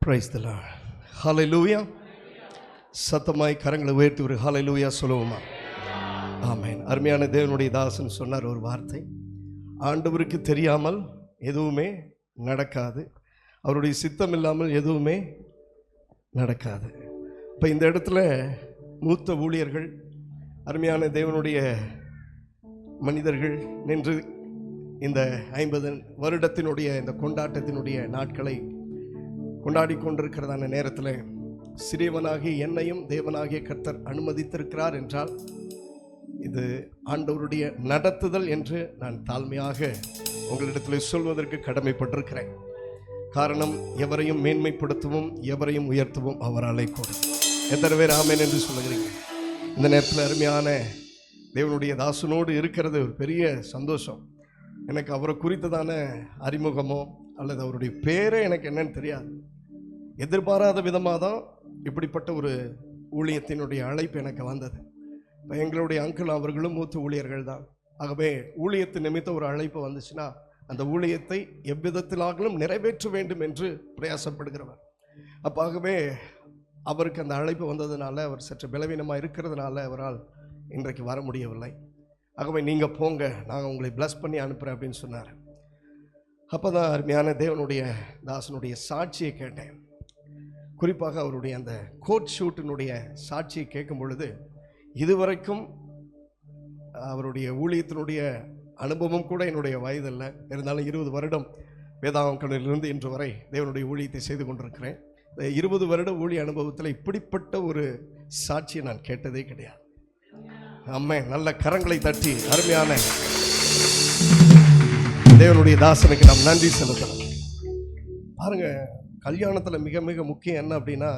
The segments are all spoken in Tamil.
Praise the Lord. ஹல்லேலூயா. சத்தமாய் கரங்களை உயர்த்தி ஒரு ஹல்லேலூயா சொல்லுவோமா? ஆமென். அருமையான தேவனுடைய தாசன் சொன்னார் ஒரு வார்த்தை, ஆண்டவருக்கு தெரியாமல் எதுவுமே நடக்காது, அவருடைய சித்தம் இல்லாமல் எதுவுமே நடக்காது. இப்போ இந்த இடத்துல மூத்த ஊழியர்கள், அருமையான தேவனுடைய மனிதர்கள் நின்று இந்த 50 வருடத்தினுடைய இந்த கொண்டாட்டத்தினுடைய நாட்களை கொண்டாடி கொண்டிருக்கிறதான நேரத்தில் சிறியவனாகிய என்னையும் தேவனாகிய கர்த்தர் அனுமதித்திருக்கிறார் என்றால் இது ஆண்டவருடைய நடத்துதல் என்று நான் தாழ்மையாக உங்களிடத்தில் சொல்வதற்கு கடமைப்பட்டிருக்கிறேன். காரணம், எவரையும் மேன்மைப்படுத்தவும் எவரையும் உயர்த்தவும் அவராலே கூடும். எத்தனை பேர் ஆமென் என்று சொல்லுகிறீங்க? இந்த நேரத்தில் அருமையான தேவனுடைய தாசனோடு இருக்கிறது ஒரு பெரிய சந்தோஷம். எனக்கு அவரை குறித்ததான அறிமுகமோ அல்லது அவருடைய பேரே எனக்கு என்னன்னு தெரியாது. எதிர்பாராத விதமாக தான் இப்படிப்பட்ட ஒரு ஊழியத்தினுடைய அழைப்பு எனக்கு வந்தது. இப்போ எங்களுடைய அங்கிள் அவர்களும் மூத்த ஊழியர்கள் தான். ஆகவே ஊழியத்து நிமித்த ஒரு அழைப்பு வந்துச்சுன்னா அந்த ஊழியத்தை எவ்விதத்திலாகலும் நிறைவேற்ற வேண்டும் என்று பிரயாசப்படுகிறவர். அப்போ ஆகவே அவருக்கு அந்த அழைப்பு வந்ததுனால, அவர் சற்று பலவீனமாக இருக்கிறதுனால அவரால் இன்றைக்கு வர முடியவில்லை. ஆகவே நீங்கள் போங்க, நாங்கள் உங்களை பிளஸ் பண்ணி அனுப்புகிறேன் அப்படின்னு சொன்னார். அப்போ தான் அருமையான தேவனுடைய தாசனுடைய சாட்சியை கேட்டேன். குறிப்பாக அவருடைய அந்த கோட் ஷூட்டினுடைய சாட்சியை கேட்கும் பொழுது, இதுவரைக்கும் அவருடைய ஊழியத்தினுடைய அனுபவம் கூட என்னுடைய வயதில்லை. இருந்தாலும் 20 வருடம் வேதாகமத்திலிருந்து இன்று வரை தேவனுடைய ஊழியத்தை செய்து கொண்டிருக்கிறேன். இந்த 20 வருட ஊழிய அனுபவத்தில் இப்படிப்பட்ட ஒரு சாட்சியை நான் கேட்டதே கிடையாது. அம்மே, நல்ல கரங்களை தட்டி அருமையான தேவனுடைய தாசனுக்கு நாம் நன்றி செலுத்தணும். பாருங்க, கல்யாணத்தில் மிக மிக முக்கியம் என்ன அப்படின்னா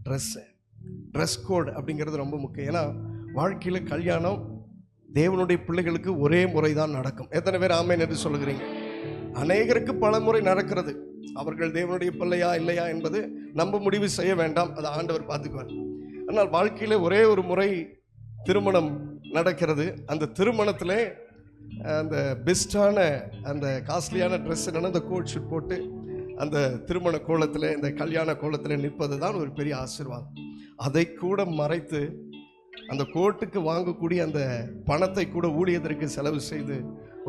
ட்ரெஸ் கோட் அப்படிங்கிறது ரொம்ப முக்கியம். ஏன்னா வாழ்க்கையில் கல்யாணம் தேவனுடைய பிள்ளைகளுக்கு ஒரே முறை தான் நடக்கும். எத்தனை பேர் ஆமென் என்று சொல்லுகிறீங்க? அநேகருக்கு பல முறை நடக்கிறது. அவர்கள் தேவனுடைய பிள்ளையா இல்லையா என்பது நம்ம முடிவு செய்ய வேண்டாம், அதை ஆண்டவர் பார்த்துக்குவார். ஆனால் வாழ்க்கையில் ஒரே ஒரு முறை திருமணம் நடக்கிறது. அந்த திருமணத்தில் அந்த பெஸ்டான அந்த காஸ்ட்லியான ட்ரெஸ் என்னன்னா அந்த கோட் ஷூட் போட்டு அந்த திருமண கோலத்தில், இந்த கல்யாண கோலத்தில் நிற்பது தான் ஒரு பெரிய ஆசீர்வாதம். அதை கூட மறைத்து அந்த கோட்டுக்கு வாங்கக்கூடிய அந்த பணத்தை கூட ஊழியத்திற்கு செலவு செய்து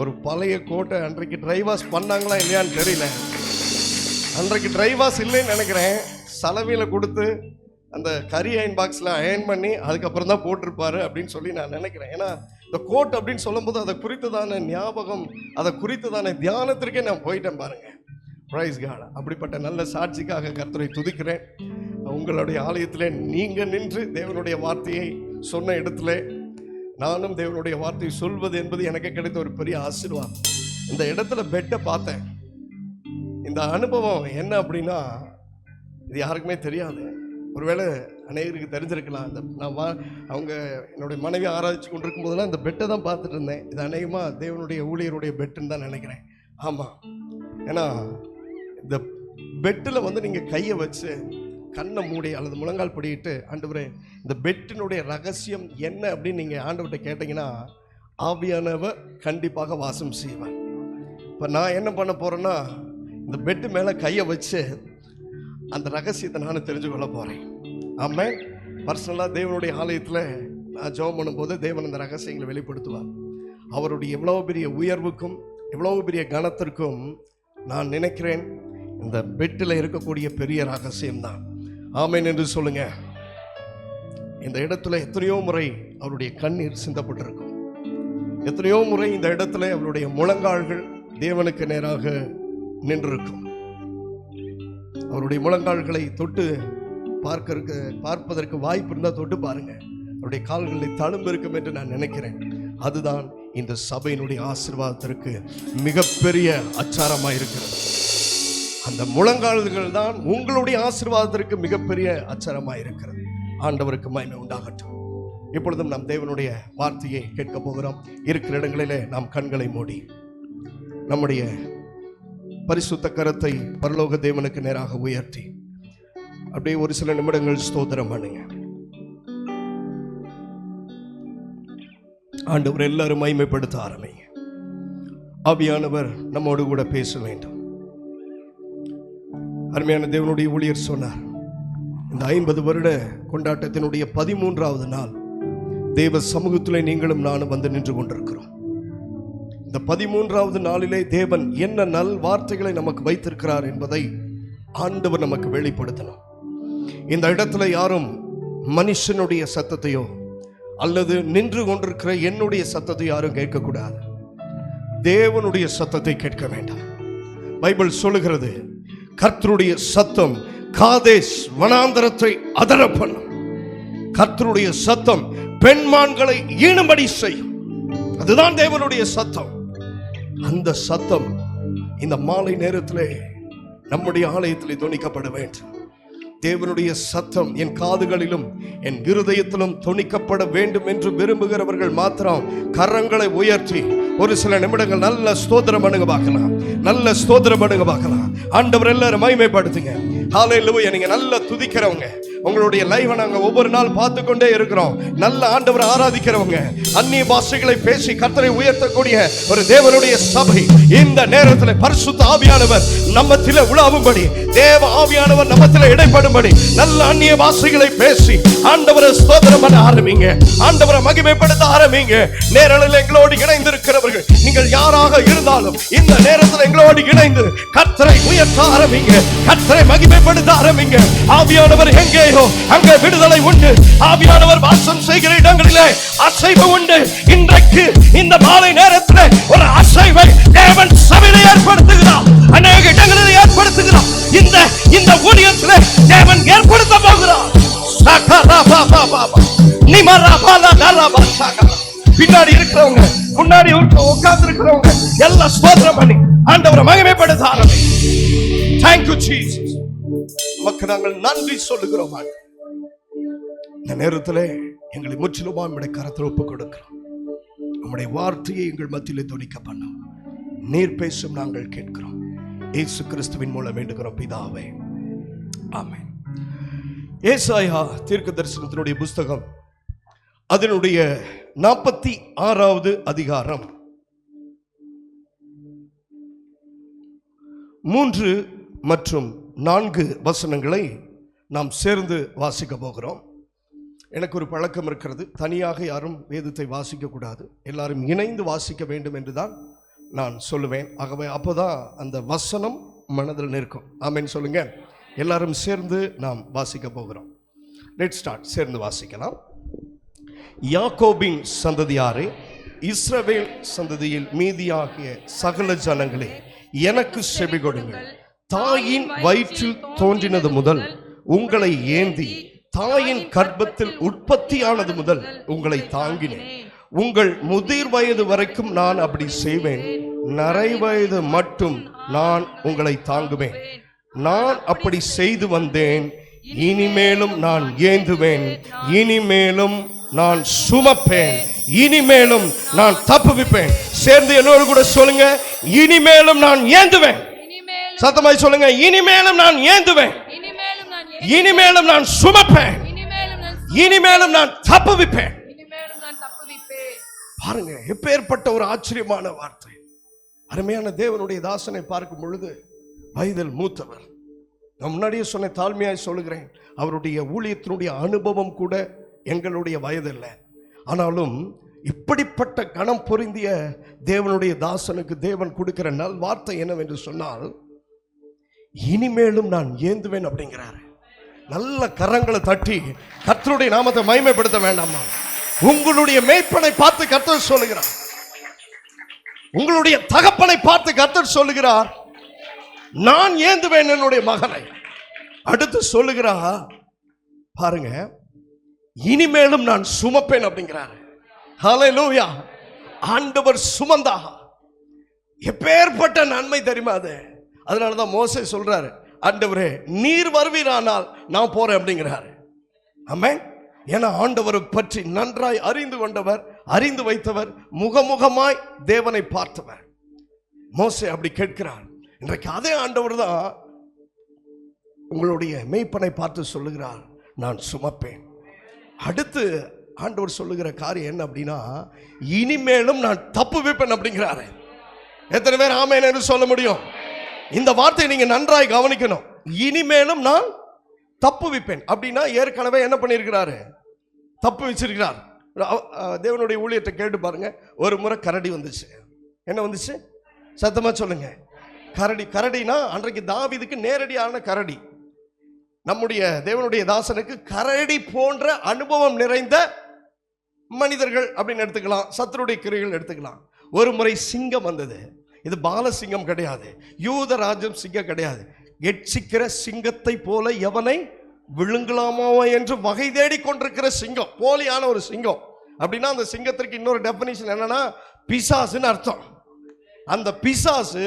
ஒரு பழைய கோட்டை அன்றைக்கு ட்ரைவாஸ் பண்ணாங்களா இல்லையான்னு தெரியல. அன்றைக்கு ட்ரைவாஸ் இல்லைன்னு நினைக்கிறேன். சலவையில் கொடுத்து அந்த கரி அயன் பாக்ஸில் அயன் பண்ணி அதுக்கப்புறம் தான் போட்டிருப்பாரு அப்படின்னு சொல்லி நான் நினைக்கிறேன். ஏன்னா இந்த கோட் அப்படின்னு சொல்லும்போது அதை குறித்ததான ஞாபகம், அதை குறித்ததான தியானத்திற்கே நான் போயிட்டேன் பாருங்க. Praise God. அப்படிப்பட்ட நல்ல சாட்சிக்காக கர்த்தரை துதிக்கிறேன். உங்களுடைய ஆலயத்தில் நீங்கள் நின்று தேவனுடைய வார்த்தையை சொன்ன இடத்துல நானும் தேவனுடைய வார்த்தையை சொல்வது என்பது எனக்கு கிடைத்த ஒரு பெரிய ஆசீர்வாதம். இந்த இடத்துல பெட்டை பார்த்தேன். இந்த அனுபவம் என்ன அப்படின்னா, இது யாருக்குமே தெரியாது. ஒருவேளை அநேகருக்கு தெரிஞ்சிருக்கலாம். இந்த நான் அவங்க என்னுடைய மனைவி ஆராய்ச்சி கொண்டிருக்கும் போதெல்லாம் இந்த பெட்டை தான் பார்த்துட்டு இருந்தேன். இது அநேகமாக தேவனுடைய ஊழியருடைய பெட்டுன்னு தான் நினைக்கிறேன். ஆமாம், ஏன்னா இந்த பெட்டில் நீங்கள் கையை வச்சு கண்ணை மூடி அல்லது முழங்கால் படிட்டு, ஆண்டவரே இந்த பெட்டினுடைய ரகசியம் என்ன அப்படின்னு நீங்கள் ஆண்டவர்கிட்ட கேட்டிங்கன்னா ஆவியானவர் கண்டிப்பாக வாசம் செய்வார். இப்போ நான் என்ன பண்ண போகிறேன்னா, இந்த பெட்டு மேலே கையை வச்சு அந்த ரகசியத்தை நானும் தெரிஞ்சு கொள்ள போகிறேன். ஆமாம், பர்சனலாக தேவனுடைய ஆலயத்தில் நான் ஜெபம் பண்ணும்போது தேவன் அந்த ரகசியங்களை வெளிப்படுத்துவார். அவருடைய எவ்வளோ பெரிய உயர்வுக்கும் எவ்வளோ பெரிய கனத்திற்கும் நான் நினைக்கிறேன் இந்த பெட்டில் இருக்கக்கூடிய பெரிய ரகசியம்தான். ஆமென் என்று சொல்லுங்க. இந்த இடத்துல எத்தனையோ முறை அவருடைய கண்ணீர் சிந்தப்பட்டிருக்கும். எத்தனையோ முறை இந்த இடத்துல அவருடைய முழங்கால்கள் தேவனுக்கு நேராக நின்றிருக்கும். அவருடைய முழங்கால்களை தொட்டு பார்ப்பதற்கு வாய்ப்பு இருந்தால் தொட்டு பாருங்க. அவருடைய கால்களில் தழும்பு இருக்கும் என்று நான் நினைக்கிறேன். அதுதான் இந்த சபையினுடைய ஆசீர்வாதத்திற்கு மிகப்பெரிய அச்சாரமாக இருக்கிறது. அந்த முழங்கால்கள் தான் உங்களுடைய ஆசீர்வாதத்திற்கு மிகப்பெரிய அச்சாரமாக இருக்கிறது. ஆண்டவருக்கு மகிமை உண்டாகட்டும். இப்பொழுதும் நாம் தேவனுடைய வார்த்தையை கேட்க போகிறோம். இருக்கிற இடங்களிலே நாம் கண்களை மூடி நம்முடைய பரிசுத்த கரத்தை பரலோக தேவனுக்கு நேராக உயர்த்தி அப்படியே ஒரு சில நிமிடங்கள் ஸ்தோத்திரம் பண்ணுங்க. ஆண்டவர் எல்லாரும் மகிமைப்படுத்த ஆரம்பிங்க. ஆவியானவர் நம்மோடு கூட பேச வேண்டும். அருமையான தேவனுடைய ஊழியர் சொன்னார், இந்த 50 வருட கொண்டாட்டத்தினுடைய 13வது நாள் தேவ சமூகத்தில் நீங்களும் நானும் வந்து நின்று கொண்டிருக்கிறோம். இந்த 13வது நாளிலே தேவன் என்ன நல் வார்த்தைகளை நமக்கு வைத்திருக்கிறார் என்பதை ஆண்டவர் நமக்கு வெளிப்படுத்தணும். இந்த இடத்துல யாரும் மனுஷனுடைய சத்தத்தையோ அல்லது நின்று கொண்டிருக்கிற என்னுடைய சத்தத்தை யாரும் கேட்கக்கூடாது. தேவனுடைய சத்தத்தை கேட்க வேண்டாம். பைபிள் சொல்லுகிறது, கர்த்தருடைய சத்தம் காதேஸ் வனாந்தரத்தை அதர பண்ணும். கர்த்தருடைய சத்தம் பெண்மான்களை ஈனும்படி செய்யும். அதுதான் தேவனுடைய சத்தம். அந்த சத்தம் இந்த மாலை நேரத்திலே நம்முடைய ஆலயத்திலே தொனிக்கப்பட வேண்டும். தேவனுடைய சத்தம் என் காதுகளிலும் என் இருதயத்திலும் தொனிக்கப்பட வேண்டும் என்று விரும்புகிறவர்கள் மாத்திரம் கரங்களை உயர்த்தி ஒரு சில நிமிடங்கள் நல்ல ஸ்தோத்திரம் பண்ணுங்க பார்க்கலாம். நல்ல ஸ்தோத்திரம் பண்ணுங்க பார்க்கலாம். ஆண்டவர் எல்லாரும் மகிமைப்படுத்துங்க. ஹல்லேலூயா. நீங்க நல்லா துதிக்கிறவங்க, உங்களுடைய லைவ் நாங்க ஒவ்வொரு நாள் பார்த்து கொண்டே இருக்கிறோம். நல்ல ஆண்டவரை ஆராதிக்கிறவங்க, அந்நிய பாஷைகளை பேசி கர்த்தரை உயர்த்தக்கூடிய ஒரு தேவனுடைய சபை இந்த நேரத்தில் பரிசுத்த ஆவியானவர் நம்மத்திலே உலாவும்படி, தேவ ஆவியானவர் நம்மத்திலே இடைப்படும்படி நல்ல அந்நிய பாஷைகளை பேசி ஆண்டவரை ஸ்தோத்திரம் பண்ண ஆரம்பிங்க. ஆண்டவரை மகிமைப்படுத்த ஆரம்பிங்க. நேரலில் எங்களோடு இணைந்திருக்கிறவர்கள் நீங்கள் யாராக இருந்தாலும் இந்த நேரத்தில் எங்களோடு இணைந்து கர்த்தரை உயர்த்த ஆரம்பிங்க. கர்த்தரை மகிமைப்படுத்த ஆரம்பிங்க. ஆவியானவர் எங்கேயோ அங்கே விடுதலை உண்டு. ஆவியானவர் வாசம் செய்கிற இடங்களிலே அசைவு உண்டு. இன்றைக்கு இந்த மாலை நேரத்தில் ஒரு அசைவை தேவன் சபையிலே ஏற்படுத்துகிறார். அநேக இடங்களில் ஏற்படுத்துகிறார். இந்த ஊழியத்திலே தேவன் ஏற்படுத்த போகிறார். பின்னாடி இருக்கிறவங்க, முன்னாடி உட்கார்ந்து இருக்கிறவங்க எல்லாம் ஸ்தோத்திரம் பண்ணி ஆண்டவரை மகிமைப்படுத்த ஆரம்பிங்க. Thank you Jesus. நமக்கு நாங்கள் நன்றி சொல்லுகிறோம். இந்த நேரத்தில் எங்களை முற்றிலுமா நம்முடைய கரத்தில் ஒப்புக் கொடுக்கிறோம். நம்முடைய வார்த்தையை எங்கள் மத்தியிலே தொனிக்க பண்ணோம். நீர் பேசும் நாங்கள் கேட்கிறோம். இயேசு கிறிஸ்துவின் மூலம் வேண்டுகிறோம் பிதாவே, ஆமென். ஏசாயா தீர்க்க தரிசனத்தினுடைய புஸ்தகம் அதனுடைய 46வது அதிகாரம் 3 மற்றும் 4 வசனங்களை நாம் சேர்ந்து வாசிக்க போகிறோம். எனக்கு ஒரு பழக்கம் இருக்கிறது, தனியாக யாரும் வேதத்தை வாசிக்க கூடாது, எல்லாரும் இணைந்து வாசிக்க வேண்டும் என்றுதான் நான் சொல்லுவேன். ஆகவே அப்போதான் அந்த வசனம் மனதில் நிற்கும். ஆமென் சொல்லுங்க. எல்லாரும் சேர்ந்து நாம் வாசிக்க போகிறோம். Let's start. சேர்ந்து வாசிக்கலாம். யாக்கோபின் சந்ததியாரே, இஸ்ரவேல் சந்ததியில் மீதியாகிய சகல ஜனங்களே, எனக்கு செவி கொடுங்கள். தாயின் வயிற்றில் தோன்றினது முதல் உங்களை ஏந்தி, தாயின் கர்ப்பத்தில் உற்பத்தியானது முதல் உங்களை தாங்கினேன். உங்கள் முதிர் வயது வரைக்கும் நான் அப்படி செய்வேன். நரை வயது மட்டும் நான் உங்களை தாங்குவேன். நான் அப்படி செய்து வந்தேன், இனிமேலும் நான் ஏந்துவேன், இனிமேலும் நான் சுமப்பேன், இனிமேலும் நான் தப்புவிப்பேன். சேர்ந்து என்னோடு கூட சொல்லுங்க, இனிமேலும் நான் ஏந்துவேன். சத்தமாய் சொல்லுங்க, இனிமேலும் நான் ஏந்துவேன், இனிமேலும் நான் சுமப்பேன், இனிமேலும் நான் தப்புவிப்பேன். பாருங்க, எப்பேற்பட்ட ஒரு ஆச்சரியமான வார்த்தை. அருமையான தேவனுடைய தாசனை பார்க்கும் பொழுது வயதில் மூத்தவர். நான் முன்னாடியே சொன்ன, தாழ்மையாய் சொல்லுகிறேன், அவருடைய ஊழியத்தினுடைய அனுபவம் கூட எங்களுடைய வயதில்ல. ஆனாலும் இப்படிப்பட்ட கணம் பொருந்திய தேவனுடைய தாசனுக்கு தேவன் கொடுக்கிற நல் வார்த்தை என்னவென்று சொன்னால், இனிமேலும் நான் ஏந்துவேன் அப்படிங்கிறார். நல்ல கரங்களை தட்டி கர்த்தருடைய நாமத்தை மகிமைப்படுத்த வேண்டாமா? உங்களுடைய மேய்ப்பனை பார்த்து கர்த்தர் சொல்லுகிறார், உங்களுடைய தகப்பனை பார்த்து கர்த்தர் சொல்லுகிறார், நான் ஏந்துவேன் என்னுடைய மகனை. அடுத்து சொல்லுகிறார் பாருங்க, இனிமேலும் நான் சுமப்பேன் அப்படிங்கிறார். ஹல்லேலூயா. ஆண்டவர் சுமந்தா எப்பேற்பட்ட நன்மை தெரியுமா அது? அதனாலதான் மோசே சொல்றாரு, ஆண்டவரே நீர் வருவீரானால் நான் போறேன் அப்படிங்கிறாரு. ஆமென். ஏன்னா ஆண்டவரை பற்றி நன்றாய் அறிந்து கொண்டவர், அறிந்து வைத்தவர், முகமுகமாய் தேவனை பார்த்தவர். மோசே அப்படி கேட்கிறார். இன்றைக்கு அதே ஆண்டவர் தான் உங்களுடைய மேய்ப்பனை பார்த்து சொல்லுகிறார், நான் சுமப்பேன். அடுத்து ஆண்டவர் சொல்லுகிற காரியம் என்ன அப்படின்னா, இனிமேலும் நான் தப்புவிப்பேன் அப்படிங்கிறாரு. எத்தனை பேர் ஆமென் என்று சொல்ல முடியும்? இந்த வார்த்தையை நீங்க நன்றாய் கவனிக்கணும். இனிமேலும் நான் தப்புவிப்பேன். அப்படின்னா ஏற்கனவே என்ன பண்ணியிருக்கிறாரு? தப்பு வச்சிருக்கிறார். தேவனுடைய ஊழியத்தை கேட்டு பாருங்க. ஒரு முறை கரடி வந்துச்சு. என்ன வந்துச்சு? சத்தமா சொல்லுங்க. கரடி. கரடினா அன்றைக்கு தாவீதுக்கு நேரடியான கரடி. நம்முடைய தேவனுடைய தாசனுக்கு கரடி போன்ற அனுபவம் நிறைந்த மனிதர்கள் அப்படின்னு எடுத்துக்கலாம், சத்துருடைய கிரியைகள் எடுத்துக்கலாம். ஒரு முறை சிங்கம் வந்தது. இது பாலசிங்கம் கிடையாது, யூத ராஜ்யம் சிங்கம் கிடையாது. எட்சிக்கிற சிங்கத்தை போல எவனை விழுங்கலாமோ என்று வகை தேடி கொண்டிருக்கிற சிங்கம், போலியான ஒரு சிங்கம். அப்படின்னா அந்த சிங்கத்திற்கு இன்னொரு டெஃபினிஷன் என்னன்னா பிசாசுன்னு அர்த்தம். அந்த பிசாசு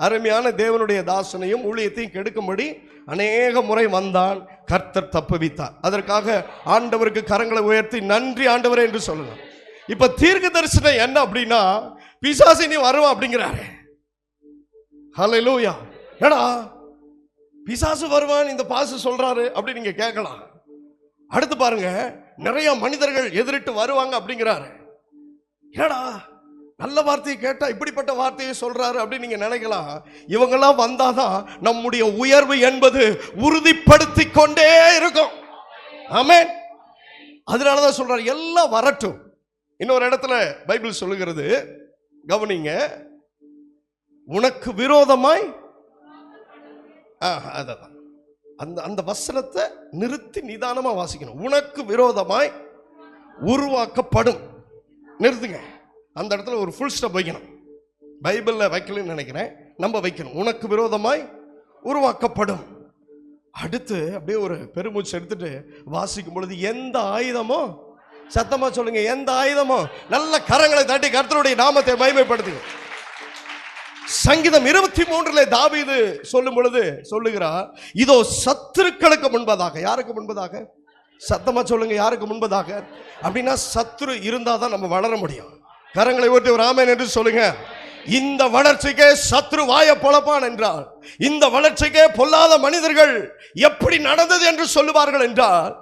அருமையான தேவனுடைய தாசனையும் ஊழியத்தையும் கெடுக்கும்படி அநேக முறை வந்தான். கர்த்தர் தப்புவித்தார். அதற்காக ஆண்டவருக்கு கரங்களை உயர்த்தி நன்றி ஆண்டவரே என்று சொல்லலாம். இப்ப தீர்க்க தரிசனம் என்ன அப்படின்னா, பிசாசு நீ வருவான் அப்படிங்கிறாரு. ஹல்லேலூயா. ஏடா பிசாசு வருவான் இந்த பாசு சொல்றாரு அப்படி நீங்க கேட்கலாம். அடுத்து பாருங்க, நிறைய மனிதர்கள் எதிரிட்டு வருவாங்க அப்படிங்கிறாரு. ஏடா நல்ல வார்த்தையை கேட்டா இப்படிப்பட்ட வார்த்தையை சொல்றாரு அப்படின்னு நீங்க நினைக்கலாம். இவங்கெல்லாம் வந்தாதான் நம்முடைய உயர்வு என்பது உறுதிப்படுத்தி கொண்டே இருக்கும். ஆமென். அதனாலதான் சொல்றாரு எல்லாம் வரட்டும். இன்னொரு இடத்துல பைபிள் சொல்லுகிறது, கவனிங்க, உனக்கு விரோதமாய் அதான் அந்த வசனத்தை நிறுத்தி நிதானமா வாசிக்கணும். உனக்கு விரோதமாய் உருவாக்கப்படும். நிறுத்துங்க. அந்த இடத்துல ஒரு ஃபுல் ஸ்டாப் வைக்கணும். பைபிளில் வைக்கலன்னு நினைக்கிறேன், நம்ம வைக்கணும். உனக்கு விரோதமாய் உருவாக்கப்படும். அடுத்து அப்படியே ஒரு பெருமூச்சு எடுத்துட்டு வாசிக்கும் பொழுது, எந்த ஆயுதமோ, சத்தமா சொல்லுங்க, எந்த ஆயுதமோ, நல்ல கரங்களை தட்டி கர்த்தருடைய நாமத்தை மகிமைப்படுத்துங்க. சங்கீதம் 23 தாவீது சொல்லும் பொழுது சொல்லுகிறார், இதோ சத்துருக்களுக்கு முன்பதாக. யாருக்கு முன்பதாக? சத்தமா சொல்லுங்க, யாருக்கு முன்பதாக? அப்படின்னா சத்துரு இருந்தாதான் நம்ம வளர முடியும். கரங்களை ஓட்டி ஒரு ஆமென் என்று சொல்லுங்க. இந்த வளர்ச்சிக்கே சத்ரு வாய பொளப்பான் என்றால், இந்த வளர்ச்சிக்கே பொல்லாத மனிதர்கள் எப்படி நடந்தது என்று சொல்லுவார்கள் என்றால்,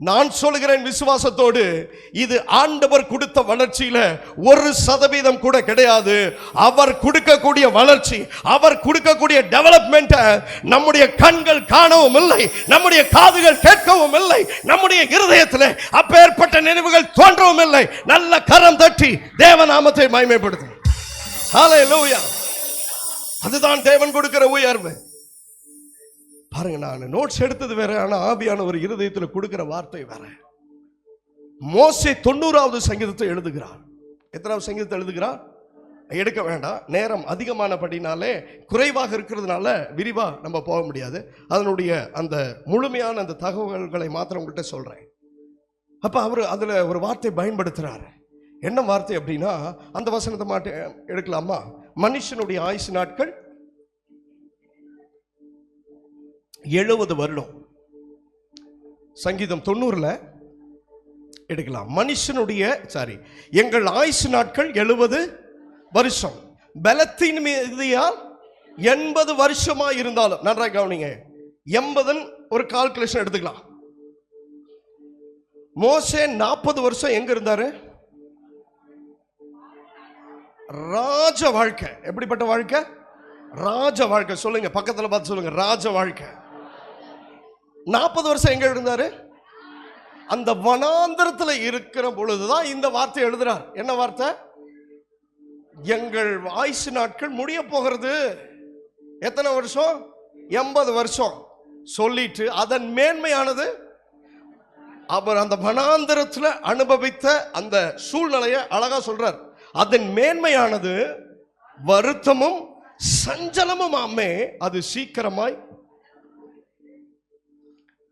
நான் சொல்லுகிறேன் விசுவாசத்தோடு, இது ஆண்டவர் கொடுத்த வளர்ச்சியில 1% கூட கிடையாது. அவர் கொடுக்கக்கூடிய வளர்ச்சி, அவர் கொடுக்கக்கூடிய டெவலப்மெண்ட் நம்முடைய கண்கள் காணவும் இல்லை, நம்முடைய காதுகள் கேட்கவும் இல்லை, நம்முடைய இருதயத்தில் அப்பேற்பட்ட நினைவுகள் தோன்றவும் இல்லை. நல்ல கரம் தட்டி தேவ நாமத்தை மகிமைப்படுத்தும். ஹல்லேலூயா. அதுதான் தேவன் கொடுக்கிற உயர்வு. பாருங்க, நான் நோட்ஸ் எடுத்தது வேற, ஆனா ஆவியானவர் இருதயத்தில் கொடுக்கிற வார்த்தை வேற. மோசே 90வது சங்கீதத்தை எழுதுகிறார். எத்தனாவது சங்கீதத்தை எழுதுகிறார்? எடுக்க வேண்டாம், நேரம் அதிகமானபடினாலே, குறைவாக இருக்கிறதுனால விரிவா நம்ம போக முடியாது. அதனுடைய அந்த முழுமையான அந்த தகவல்களை மாத்திரம் உங்கள்கிட்ட சொல்றேன். அப்ப அவர் அதுல ஒரு வார்த்தை பயன்படுத்துறாரு. என்ன வார்த்தை அப்படின்னா, அந்த வசனத்தை மாட்ட எடுக்கலாமா? மனுஷனுடைய ஆயுசு நாட்கள் 70 வருடம். சங்கீதம் 90 எடுக்கலாம். மனுஷனுடைய எங்கள் ஆயுசு நாட்கள் 70 வருஷம், பலத்தின் மீதியால் 80 வருஷமா இருந்தாலும். நன்றாக கவனிங்க, 80 ஒரு கால்குலேஷன் எடுத்துக்கலாம். மோசே 40 வருஷம் எங்க இருந்தாரு? ராஜ வாழ்க்கை. எப்படிப்பட்ட வாழ்க்கை? ராஜ வாழ்க்கை. சொல்லுங்க, பக்கத்துல பார்த்து சொல்லுங்க, ராஜ வாழ்க்கை. 40 வருஷம் எங்க இருந்தாரு? அந்த வனாந்தரத்தில் இருக்கிற பொழுதுதான் இந்த வார்த்தை எழுதுறார். என்ன வார்த்தை? எங்கள் ஆயுசு நாட்கள் முடிய போகிறது. எத்தனை வருஷம்? 80 வருஷம் சொல்லிட்டு, அதன் மேன்மையானது அவர் அந்த வனாந்தரத்தில் அனுபவித்த அந்த சூழ்நிலையை அழகா சொல்றார். அதன் மேன்மையானது வருத்தமும் சஞ்சலமும் ஆமே, அது சீக்கிரமாய்.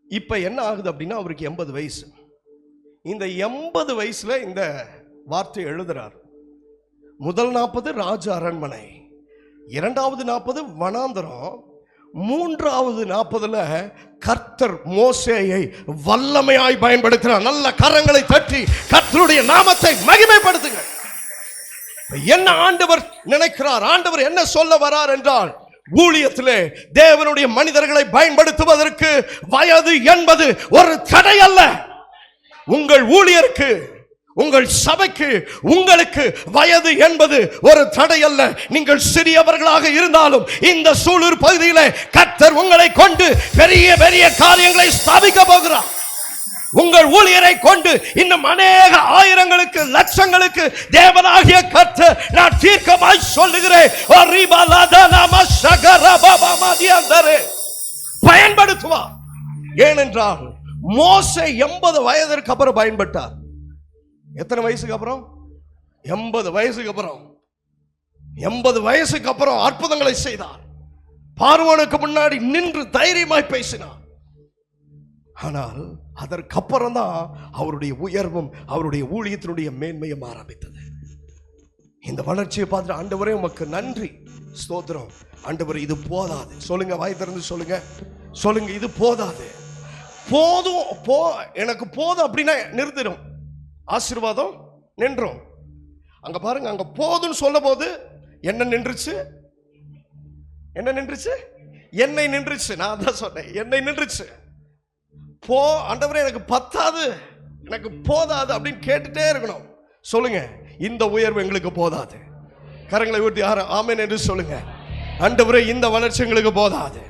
இப்ப என்ன ஆகுது அப்படின்னா, அவருக்கு 80 வயசு. இந்த 80 வயசுல இந்த வார்த்தை எழுதுறார். முதல் 40 ராஜ அரண்மனை, இரண்டாவது 40 வனாந்தரம், மூன்றாவது 40ல கர்த்தர் மோசேயை வல்லமையாய் பயன்படுத்தினார். நல்ல கரங்களை தட்டி கர்த்தருடைய நாமத்தை மகிமைப்படுத்துங்க. என்ன ஆண்டவர் நினைக்கிறார்? ஆண்டவர் என்ன சொல்ல வரார் என்றால், ஊழியத்திலே தேவனுடைய மனிதர்களை பயன்படுத்துவதற்கு வயது என்பது ஒரு தடை அல்ல. உங்கள் ஊழியருக்கு உங்கள் சபைக்கு உங்களுக்கு வயது என்பது ஒரு தடை அல்ல. நீங்கள் சிறியவர்களாக இருந்தாலும் இந்த சூலூர் பகுதியிலே கர்த்தர் உங்களை கொண்டு பெரிய பெரிய காரியங்களை ஸ்தாபிக்க போகிறார். உங்கள் ஊழியரை கொண்டு இன்னும் அநேக ஆயிரங்களுக்கு லட்சங்களுக்கு தேவனாகிய கர்த்தர் நான் தீர்க்கமாய் சொல்லுகிறேன் பயன்படுத்துவார். ஏனென்றால் மோசே 80 வயதிற்கு அப்புறம் பயன்பட்டார். எத்தனை வயசுக்கு அப்புறம்? 80 வயசுக்கு அப்புறம். 80 வயசுக்கு அப்புறம் அற்புதங்களை செய்தார். பார்வோனுக்கு முன்னாடி நின்று தைரியமாய் பேசினார். ஆனால் அதற்கப்புறம் தான் அவருடைய உயர்வும் அவருடைய ஊழியத்தினுடைய மேன்மையும் ஆரம்பித்தது. இந்த வளர்ச்சியை பார்த்து ஆண்டவரே உமக்கு நன்றி, ஸ்தோத்திரம். ஆண்டவரே இது போதாது. சொல்லுங்க, வாய் திறந்து சொல்லுங்க, சொல்லுங்க, இது போதாது. போதும், எனக்கு போதும் அப்படின்னா நிறுத்திடும், ஆசீர்வாதம் நின்றும். அங்க பாருங்க, அங்க போதும்னு சொல்ல போது என்ன நின்றுச்சு? என்ன நின்றுச்சு? என்னை நின்றுச்சு. நான் தான் சொன்னேன், என்னை நின்றுச்சு. ஆண்டவரே எனக்கு பத்தாது, எனக்கு போதாது அப்படின்னு கேட்டுட்டே இருக்கணும். சொல்லுங்க, இந்த உயர்வு எங்களுக்கு போதாது. கரங்களை ஊட்டி ஆமென் என்று சொல்லுங்க. ஆண்டவரே இந்த வளர்ச்சி எங்களுக்கு போதாது.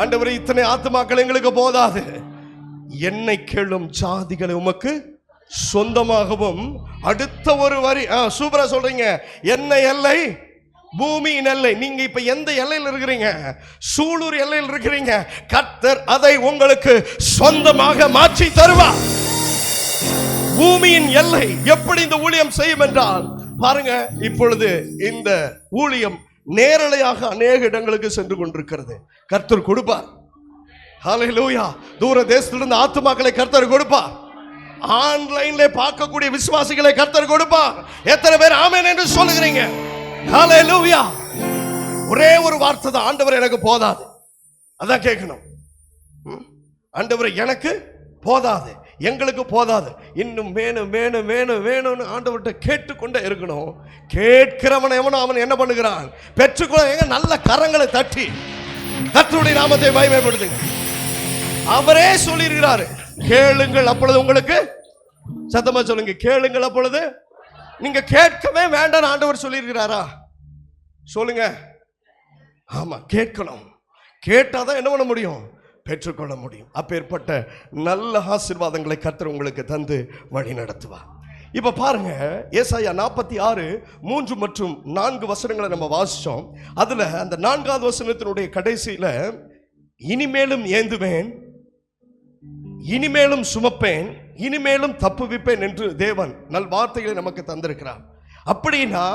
ஆண்டவரே இத்தனை ஆத்துமாக்கள் எங்களுக்கு போதாது. என்னை கேளும் ஜாதிகளை உமக்கு சொந்தமாகவும். அடுத்த ஒரு வரி சூப்பரா சொல்றீங்க. என்ன எல்லை? பூமியின் எல்லை. நீங்க இப்ப எந்த எல்லையில் இருக்கிறீங்க? சூலூர் எல்லையில் இருக்கிறீங்க. கர்த்தர் அதை உங்களுக்கு சொந்தமாக மாற்றி தருவார். பூமியின் எல்லை எப்படி இந்த ஊழியம் செய்யும் என்றால் பாருங்க, இப்பொழுது இந்த ஊழியம் நேரலையாக அநேக இடங்களுக்கு சென்று கொண்டிருக்கிறது. கர்த்தர் கொடுப்பார். ஹல்லேலூயா. தூர தேசத்திலிருந்து ஆத்துமாக்களை கர்த்தர் கொடுப்பார். ஆன்லைன்ல பார்க்கக்கூடிய விசுவாசிகளை கர்த்தர் கொடுப்பார். எத்தனை பேர் ஆமென் என்று சொல்லுகிறீங்க? ஹல்லேலூயா. ஒரே ஒரு வார்த்தை தான், ஆண்டவர் எனக்கு போதாது. அதான் கேட்கணும். ஆண்டவர் எனக்கு போதாது, எங்களுக்கு போதாது, இன்னும் வேணும் வேணும் வேணும் வேணும்னு ஆண்டவர்கிட்ட கேட்டுக்கொண்டே இருக்கணும். கேட்கிறவன் எவனோ அவன் என்ன பண்ணுகிறான்? பெற்றுக்கொள்ள நல்ல கரங்களை தட்டி கர்த்தருடைய நாமத்தை மகிமைப்படுத்துங்க. அவரே சொல்லியிருக்கிறாரு, கேளுங்கள் அப்பொழுது உங்களுக்கு. சத்தமா சொல்லுங்க, கேளுங்கள் அப்பொழுது. நீங்க கேட்கவே வேண்டாம் ஆண்டவர் சொல்லியிருக்கிறாரா? சொல்லுங்க. ஆமா, கேட்கணும். கேட்டாதான் என்ன பண்ண முடியும்? பெற்றுக்கொள்ள முடியும். அப்பேற்பட்ட நல்ல ஆசீர்வாதங்களை கர்த்தர் உங்களுக்கு தந்து வழி நடத்துவார். இப்ப பாருங்க, ஏசாயா 46 3 மற்றும் 4 வசனங்களை நம்ம வாசிச்சோம். அதுல அந்த 4வது வசனத்தினுடைய கடைசியில இனிமேலும் ஏந்துவேன், இனிமேலும் சுமப்பேன், இனிமேலும் தப்புவிப்பேன் என்று தேவன் நல் வார்த்தைகளை நமக்கு தந்திருக்கிறார். அப்படின்னா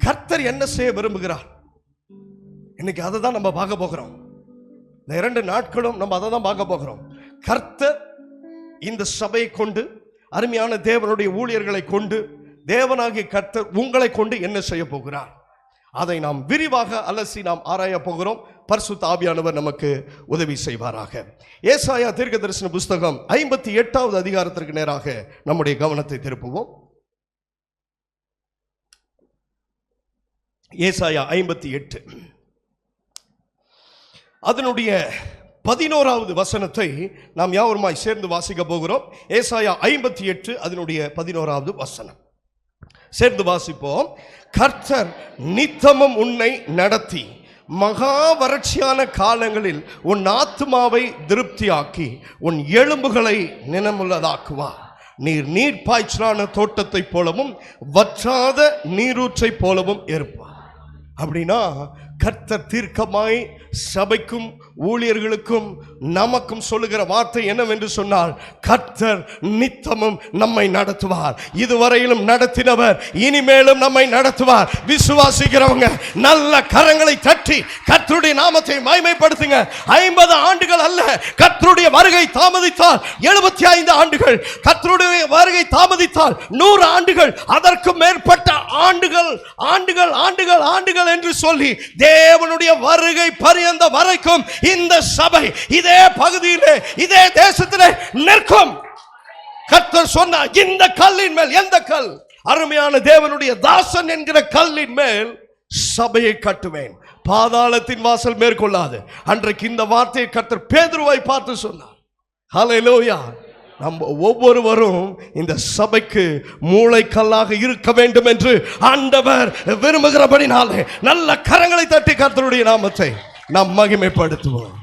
கர்த்தர் என்ன செய்ய விரும்புகிறார்? இன்னைக்கு அதை தான் நம்ம பார்க்க போகிறோம். இந்த 2 நாட்களும் நம்ம அதை தான் பார்க்க போகிறோம். கர்த்தர் இந்த சபையை கொண்டு, அருமையான தேவனுடைய ஊழியர்களை கொண்டு, தேவனாகிய கர்த்தர் உங்களை கொண்டு என்ன செய்ய போகிறார், அதை நாம் விரிவாக அலசி நாம் ஆராய போகிறோம். பரிசுத்த ஆவியானவர் நமக்கு உதவி செய்வாராக. ஏசாயா தீர்க்கதரிசன புஸ்தகம் 58வது அதிகாரத்திற்கு நேராக நம்முடைய கவனத்தை திருப்புவோம். ஏசாயா 58 அதனுடைய 11வது வசனத்தை நாம் யாவருமாய் சேர்ந்து வாசிக்க போகிறோம். ஏசாயா 58 அதனுடைய 11வது வசனம் சேர்ந்து வாசிப்போம். கர்த்தர் நித்தமும் உன்னை நடத்தி மகா வறட்சியான காலங்களில் உன் ஆத்துமாவை திருப்தியாக்கி உன் எலும்புகளை நினமுள்ளதாக்குவார். நீர் பாய்ச்சலான தோட்டத்தை போலவும் வற்றாத நீரூற்றை போலவும் இருப்பார். அப்படின்னா கர்த்தர் தீர்க்கமாய் சபைக்கும் ஊழியர்களுக்கும் நமக்கும் சொல்லுகிற வார்த்தை என்னவென்று சொன்னால், கர்த்தர் நித்தமும் நம்மை நடத்துவார். இதுவரையிலும் நடத்தினவர் இனிமேலும் நம்மை நடத்துவார். விசுவாசிக்கிறவங்க நல்ல கரங்களை தட்டி கர்த்தருடைய நாமத்தை மகிமைப்படுத்துங்க. 50 ஆண்டுகள் அல்ல, கர்த்தருடைய வருகை தாமதித்தால் 75 ஆண்டுகள், கர்த்தருடைய வருகை தாமதித்தால் 100 ஆண்டுகள், அதற்கு மேற்பட்ட ஆண்டுகள் ஆண்டுகள் ஆண்டுகள் ஆண்டுகள் என்று சொல்லி தேவனுடைய வருகை பரியந்த வரைக்கும் இந்த சபை இதே பகுதியிலே இதே தேசத்திலே நிற்கும். கர்த்தர் சொன்னார், இந்த கல்லின் மேல், எந்த கல்? அருமையான தேவனுடைய தாசன் என்கிற கல்லின் மேல் சபையை கட்டுவேன், பாதாளத்தின் வாசல் மேற்கொள்ளாது. அன்றைக்கு இந்த வார்த்தையை கர்த்தர் பேதுருவை பார்த்து சொன்னார். ஹல்லேலூயா. நம்ம ஒவ்வொருவரும் இந்த சபைக்கு மூளைக்கல்லாக இருக்க வேண்டும் என்று ஆண்டவர் விரும்புகிறபடினாலே நல்ல கரங்களை தட்டி கர்த்தருடைய நாமத்தை நாம் மகிமைப்படுத்துவோம்.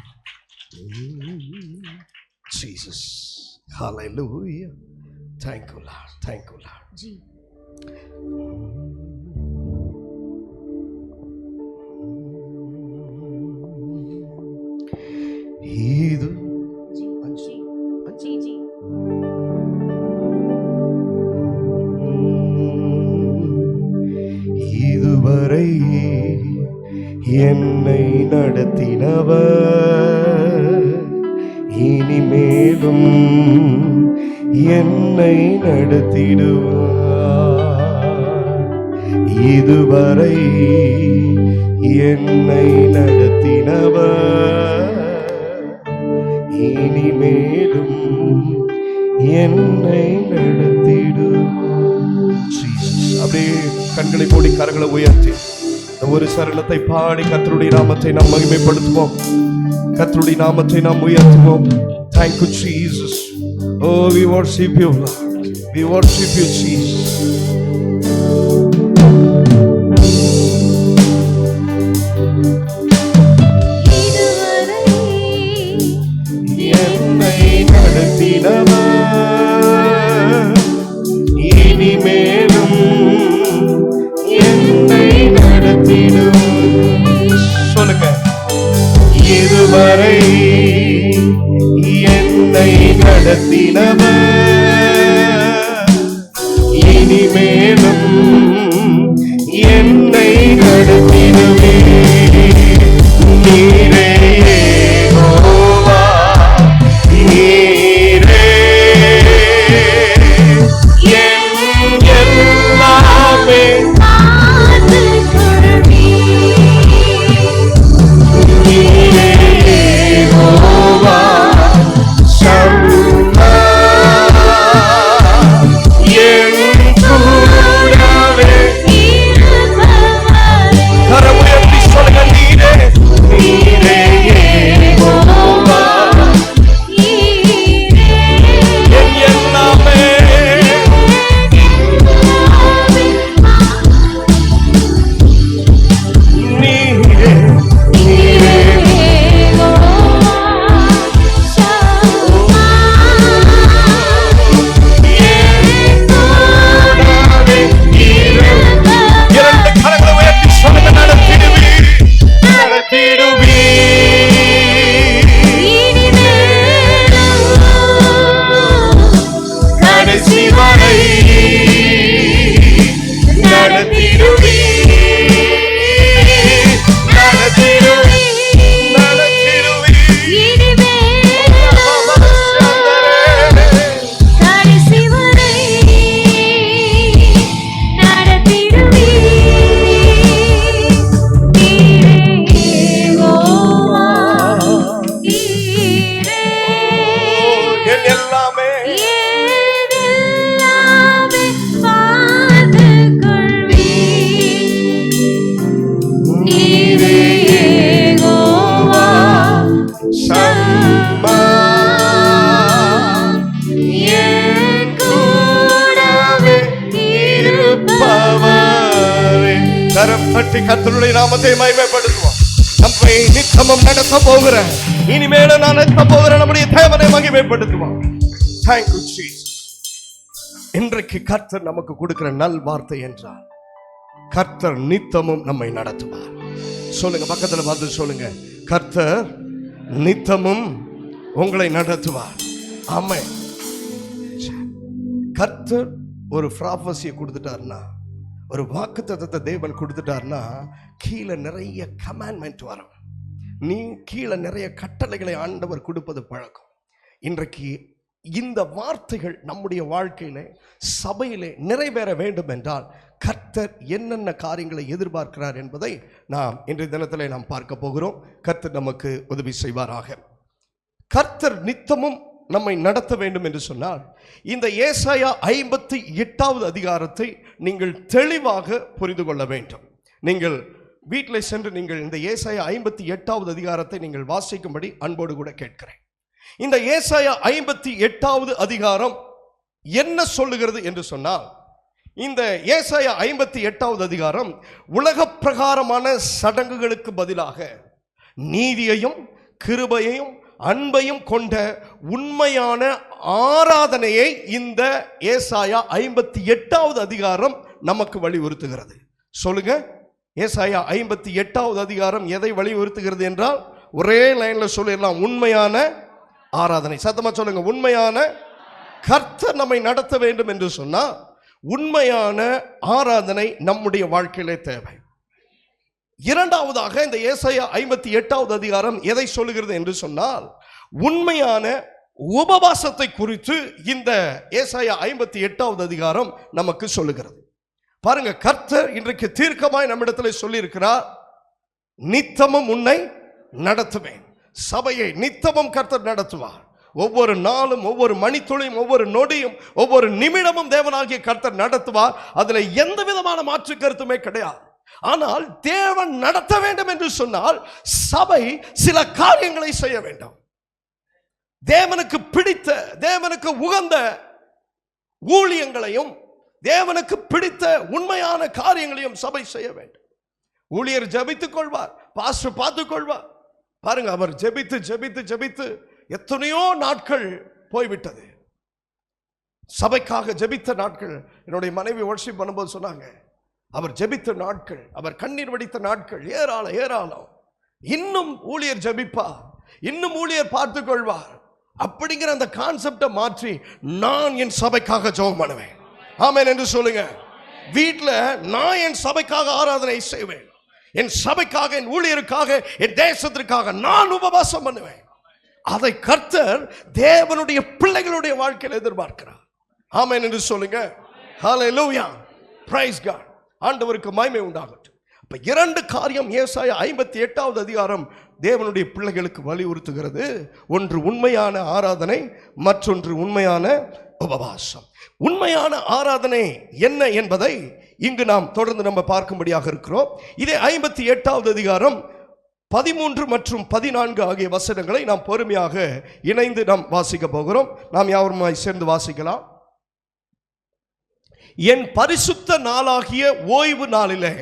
Jesus. Hallelujah. Thank you, Lord. Thank you, Lord. இது இதுவரை என்னை நடத்தினவர் இனிமேலும் என்னை நடத்திடுவார். இதுவரை என்னை நடத்தினவர் இனிமேலும் என்னை நடத்திடுவார். அப்படியே கண்களை மூடி கரங்களை உயர்த்தி ஒரு சரணத்தை பாடி கர்த்தருடைய நாமத்தை நாம் மகிமைப்படுத்துவோம். கர்த்தருடைய நாமத்தை நாம் உயர்த்துவோம். Thank you, Jesus. Oh, we worship you, Lord. We worship you, Jesus. என்னை நடத்தினவர் இனிமேலும் என்னை நடத்திடுவார். சொல்லுங்க. இதுவரை என்னை நடத்தினவர் இனிமேலும் என்னை நடத்திடுவே. நீரே யெகோவா, நீரே என் எல்லாமே. நீரே யெகோவா சம்மா, என் கூடவே. கரமுயர்த்தி சொல்லுங்க. நீரே நீரே யெகோவா என் எல்லாமே. நீரே நீரே இரண்டு கரங்களை உயர்த்தி சொல்லுங்க. நடத்திடுவீர், நடத்திடுவீர். கடைசி வரை நடத்திடுவீர், நடத்திடுவீர், நடத்திடுவீர். என் எல்லாமே. நீரே யெகோவா சம்மா, என் கூடவே இருப்பவரே. கரம் தட்டி கர்த்தருடைய நாமத்தை மகிமைப்படுத்துவோம். நம்மை நித்தமும் நடத்த போகிற இனிமேல நான் நடத்த போகிற நம்முடைய தேவனை மகிமைப்படுத்துவோம். Thank you, Jesus. இன்றைக்கு கர்த்தர் நமக்கு கொடுக்கிற நல் வார்த்தை என்றால் கர்த்தர் நித்தமும் நம்மை நடத்துவார். சொல்லுங்க, பக்கத்துல பார்த்து சொல்லுங்க. கர்த்தர் நித்தமும் உங்களை நடத்துவார். ஆமென். கர்த்தர் ஒரு ப்ராபசியை கொடுத்துட்டாருன்னா, ஒரு வாக்குத்தத்தத்தை தேவன் கொடுத்துட்டாருன்னா கீழே நிறைய கமாண்ட்மெண்ட் வரும். நீ கீழே நிறைய கட்டளைகளை ஆண்டவர் கொடுப்பது பழக்கம். இன்றைக்கு இந்த வார்த்தைகள் நம்முடைய வாழ்க்கையிலே சபையிலே நிறைவேற வேண்டும் என்றால் கர்த்தர் என்னென்ன காரியங்களை எதிர்பார்க்கிறார் என்பதை நாம் இன்றைய தினத்திலே நாம் பார்க்க போகிறோம். கர்த்தர் நமக்கு உதவி செய்வாராக. கர்த்தர் நித்தமும் நம்மை நடத்த வேண்டும் என்று சொன்னால் இந்த ஏசாயா 58வது அதிகாரத்தை நீங்கள் தெளிவாக புரிந்து கொள்ள வேண்டும். நீங்கள் வீட்டில் சென்று நீங்கள் இந்த ஏசாயா 58வது அதிகாரத்தை நீங்கள் வாசிக்கும்படி அன்போடு கூட கேட்கிறேன். இந்த ஏசாயா 58வது அதிகாரம் என்ன சொல்லுகிறது என்று சொன்னால், இந்த ஏசாயா 58வது அதிகாரம் உலக பிரகாரமான சடங்குகளுக்கு பதிலாக நீதியையும் கிருபையையும் அன்பையும் கொண்ட உண்மையான ஆராதனையை இந்த ஏசாயா 58வது அதிகாரம் நமக்கு வலியுறுத்துகிறது. சொல்லுங்க, ஏசாயா 58வது அதிகாரம் எதை வலியுறுத்துகிறது என்றால், ஒரே லைன்ல சொல்லிடலாம், உண்மையான ஆராதனை. சத்தமா சொல்லுங்க, உண்மையான. கர்த்தர் நம்மை நடத்த வேண்டும் என்று சொன்னால் உண்மையான ஆராதனை நம்முடைய வாழ்க்கையிலே தேவை. இரண்டாவதாக இந்த ஏசாயா 58வது அதிகாரம் எதை சொல்லுகிறது என்று சொன்னால், உண்மையான உபவாசத்தை குறித்து இந்த ஏசாயா 58வது அதிகாரம் நமக்கு சொல்லுகிறது. பாருங்க, கர்த்தர் இன்றைக்கு தீர்க்கமாய் நம்மிடத்தில் சொல்லி இருக்கிறார், நித்தமும் உன்னை நடத்துவேன். சபையை நித்தமும் கர்த்தர் நடத்துவார். ஒவ்வொரு நாளும், ஒவ்வொரு மணித்துளியும், ஒவ்வொரு நொடியும், ஒவ்வொரு நிமிடமும் தேவனாகிய கர்த்தர் நடத்துவார். அதுல எந்த விதமான மாற்று கருத்துமே கிடையாது. ஆனால் தேவன் நடத்த வேண்டும் என்று சொன்னால் சபை சில காரியங்களை செய்ய வேண்டும். தேவனுக்கு பிடித்த, தேவனுக்கு உகந்த ஊழியங்களையும், தேவனுக்கு பிடித்த உண்மையான காரியங்களையும் சபை செய்ய வேண்டும். ஊழியர் ஜெபித்துக் கொள்வார், பாஸ்டர் பார்த்துக் கொள்வார். பாருங்க, அவர் ஜெபித்து ஜெபித்து ஜெபித்து எத்தனையோ நாட்கள் போய்விட்டது. சபைக்காக ஜெபித்த நாட்கள், என்னுடைய மனைவி வொர்ஷிப் பண்ணும்போது சொன்னாங்க, அவர் ஜெபித்த நாட்கள், அவர் கண்ணீர் வடித்த நாட்கள் ஏராளம் ஏராளம். இன்னும் ஊழியர் ஜெபிப்பார், இன்னும் ஊழியர் பார்த்துக் கொள்வார் அப்படிங்கிற அந்த கான்செப்டை மாற்றி நான் என் சபைக்காக ஜெபம் பண்ணுவேன். ஆமென் என்று சொல்லுங்க. வீட்டில் நான் என் சபைக்காக ஆராதனை செய்வேன், என் சபைக்காக, என் ஊழியருக்காக, என் தேசத்திற்காக நான் உபவாசம் பண்ணுவேன். அதை கர்த்தர் தேவனுடைய பிள்ளைகளுடைய வாழ்க்கையில் எதிர்பார்க்கிறார். ஆமென் என்று சொல்லுங்க. ஹல்லேலூயா, பிரைஸ் காட். ஆண்டவருக்கு மகிமை உண்டாகட்டும். அப்ப இரண்டு காரியம் ஏசாயா 58வது அதிகாரம் தேவனுடைய பிள்ளைகளுக்கு வலியுறுத்துகிறது. ஒன்று உண்மையான ஆராதனை, மற்றொன்று உண்மையான உபவாசம். உண்மையான ஆராதனை என்ன என்பதை இங்கு நாம் தொடர்ந்து நம்ம பார்க்கும்படியாக இருக்கிறோம். இதே 58வது அதிகாரம் 13 மற்றும் 14 ஆகிய வசனங்களை நாம் பொறுமையாக இணைந்து நாம் வாசிக்க போகிறோம். நாம் யாவருமாய் சேர்ந்து வாசிக்கலாம். என் பரிசுத்த நாளாகிய ஓய்வு நாளிலே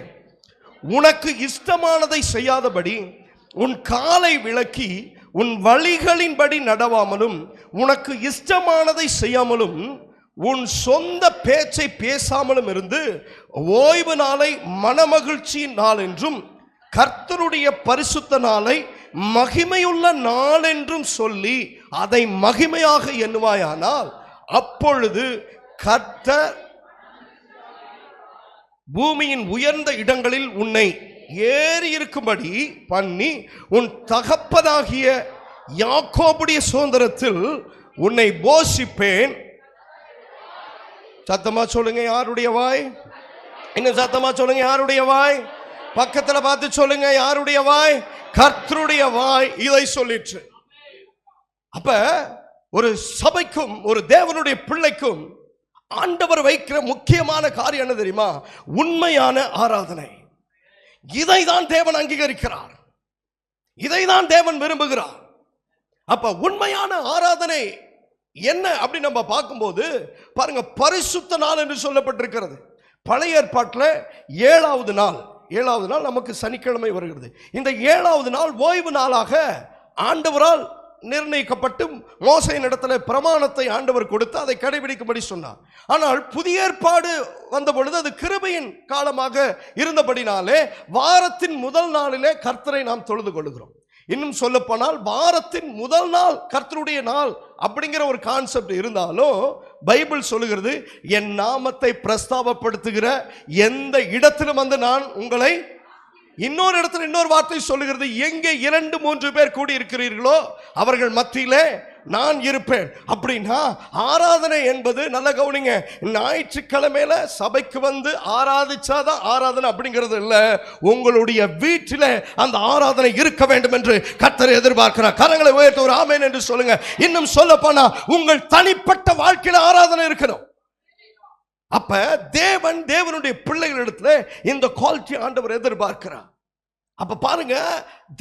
உனக்கு இஷ்டமானதை செய்யாதபடி உன் காலை விலக்கி உன் வழிகளின்படி நடவாமலும் உனக்கு இஷ்டமானதை செய்யாமலும் உன் சொந்த பேச்சை பேசாமலும் இருந்து ஓய்வு நாளை மனமகிழ்ச்சியின் நாள் என்றும் கர்த்தருடைய பரிசுத்த நாளை மகிமையுள்ள நாள் என்றும் சொல்லி அதை மகிமையாக எண்ணுவாயானால் அப்பொழுது கர்த்தர் பூமியின் உயர்ந்த இடங்களில் உன்னை ஏறி இருக்கும்படி பண்ணி உன் தகப்பனாகிய யாக்கோபுடைய சுதந்திரத்தில் உன்னை போஷிப்பேன். சத்தமா சொல்லுங்க, யாருடைய வாய்? இன்னும் சத்தமா சொல்லுங்க, யாருடைய வாய்? பக்கத்துல பார்த்து சொல்லுங்க, யாருடைய வாய்? கர்த்தருடைய வாய் இதை சொல்லிற்று. அப்ப ஒரு சபைக்கும் ஒரு தேவனுடைய பிள்ளைக்கும் ஆண்டவர் வைக்கிற முக்கியமான காரியம் என்ன தெரியுமா? உண்மையான ஆராதனை. இதைதான் தேவன் அங்கீகரிக்கிறார், இதைதான் தேவன் விரும்புகிறார். அப்ப உண்மையான ஆராதனை என்ன அப்படி நம்ம பார்க்கும்போது பாருங்க, பரிசுத்த நாள் என்று சொல்லப்பட்டிருக்கிறது. பழைய ஏற்பாட்டில் ஏழாவது நாள் நமக்கு சனிக்கிழமை வருகிறது. இந்த ஏழாவது நாள் ஓய்வு நாளாக ஆண்டவரால் நிர்ணயிக்கப்பட்டு மோசேயின் இடத்துல பிரமாணத்தை ஆண்டவர் கொடுத்து அதை கடைபிடிக்கும்படி சொன்னார். ஆனால் புதிய ஏற்பாடு வந்த பொழுது அது கிருபையின் காலமாக இருந்தபடினாலே வாரத்தின் முதல் நாளிலே கர்த்தரை நாம் தொழுது கொள்கிறோம். இன்னும் சொல்ல போனால் வாரத்தின் முதல் நாள் கர்த்தருடைய நாள் அப்படிங்கிற ஒரு கான்செப்ட் இருந்தாலும் பைபிள் சொல்லுகிறது, என் நாமத்தை பிரஸ்தாபப்படுத்துகிற எந்த இடத்திலும் வந்து நான் உங்களை, இன்னொரு இடத்துல இன்னொரு வார்த்தை சொல்லுகிறது, எங்கே 2-3 பேர் கூடி இருக்கிறீர்களோ அவர்கள் மத்தியிலே நான் இருப்பேன். அப்படின்னா ஆராதனை என்பது, நல்ல கவனிங்க, ஞாயிற்றுக்கிழமையில சபைக்கு வந்து ஆராதிச்சாதான் ஆராதனை அப்படிங்கிறது இல்லை. உங்களுடைய வீட்டில் அந்த ஆராதனை இருக்க வேண்டும் என்று கர்த்தர் எதிர்பார்க்கிறார். கரங்களை உயர்த்தி ஒரு ஆமென் என்று சொல்லுங்க. இன்னும் சொல்ல போனா உங்கள் தனிப்பட்ட வாழ்க்கையில ஆராதனை இருக்கணும். அப்ப தேவனுடைய பிள்ளைகளிடத்துல இந்த குவாலிட்டி ஆண்டவர் எதிர்பார்க்கிறார். அப்ப பாருங்க,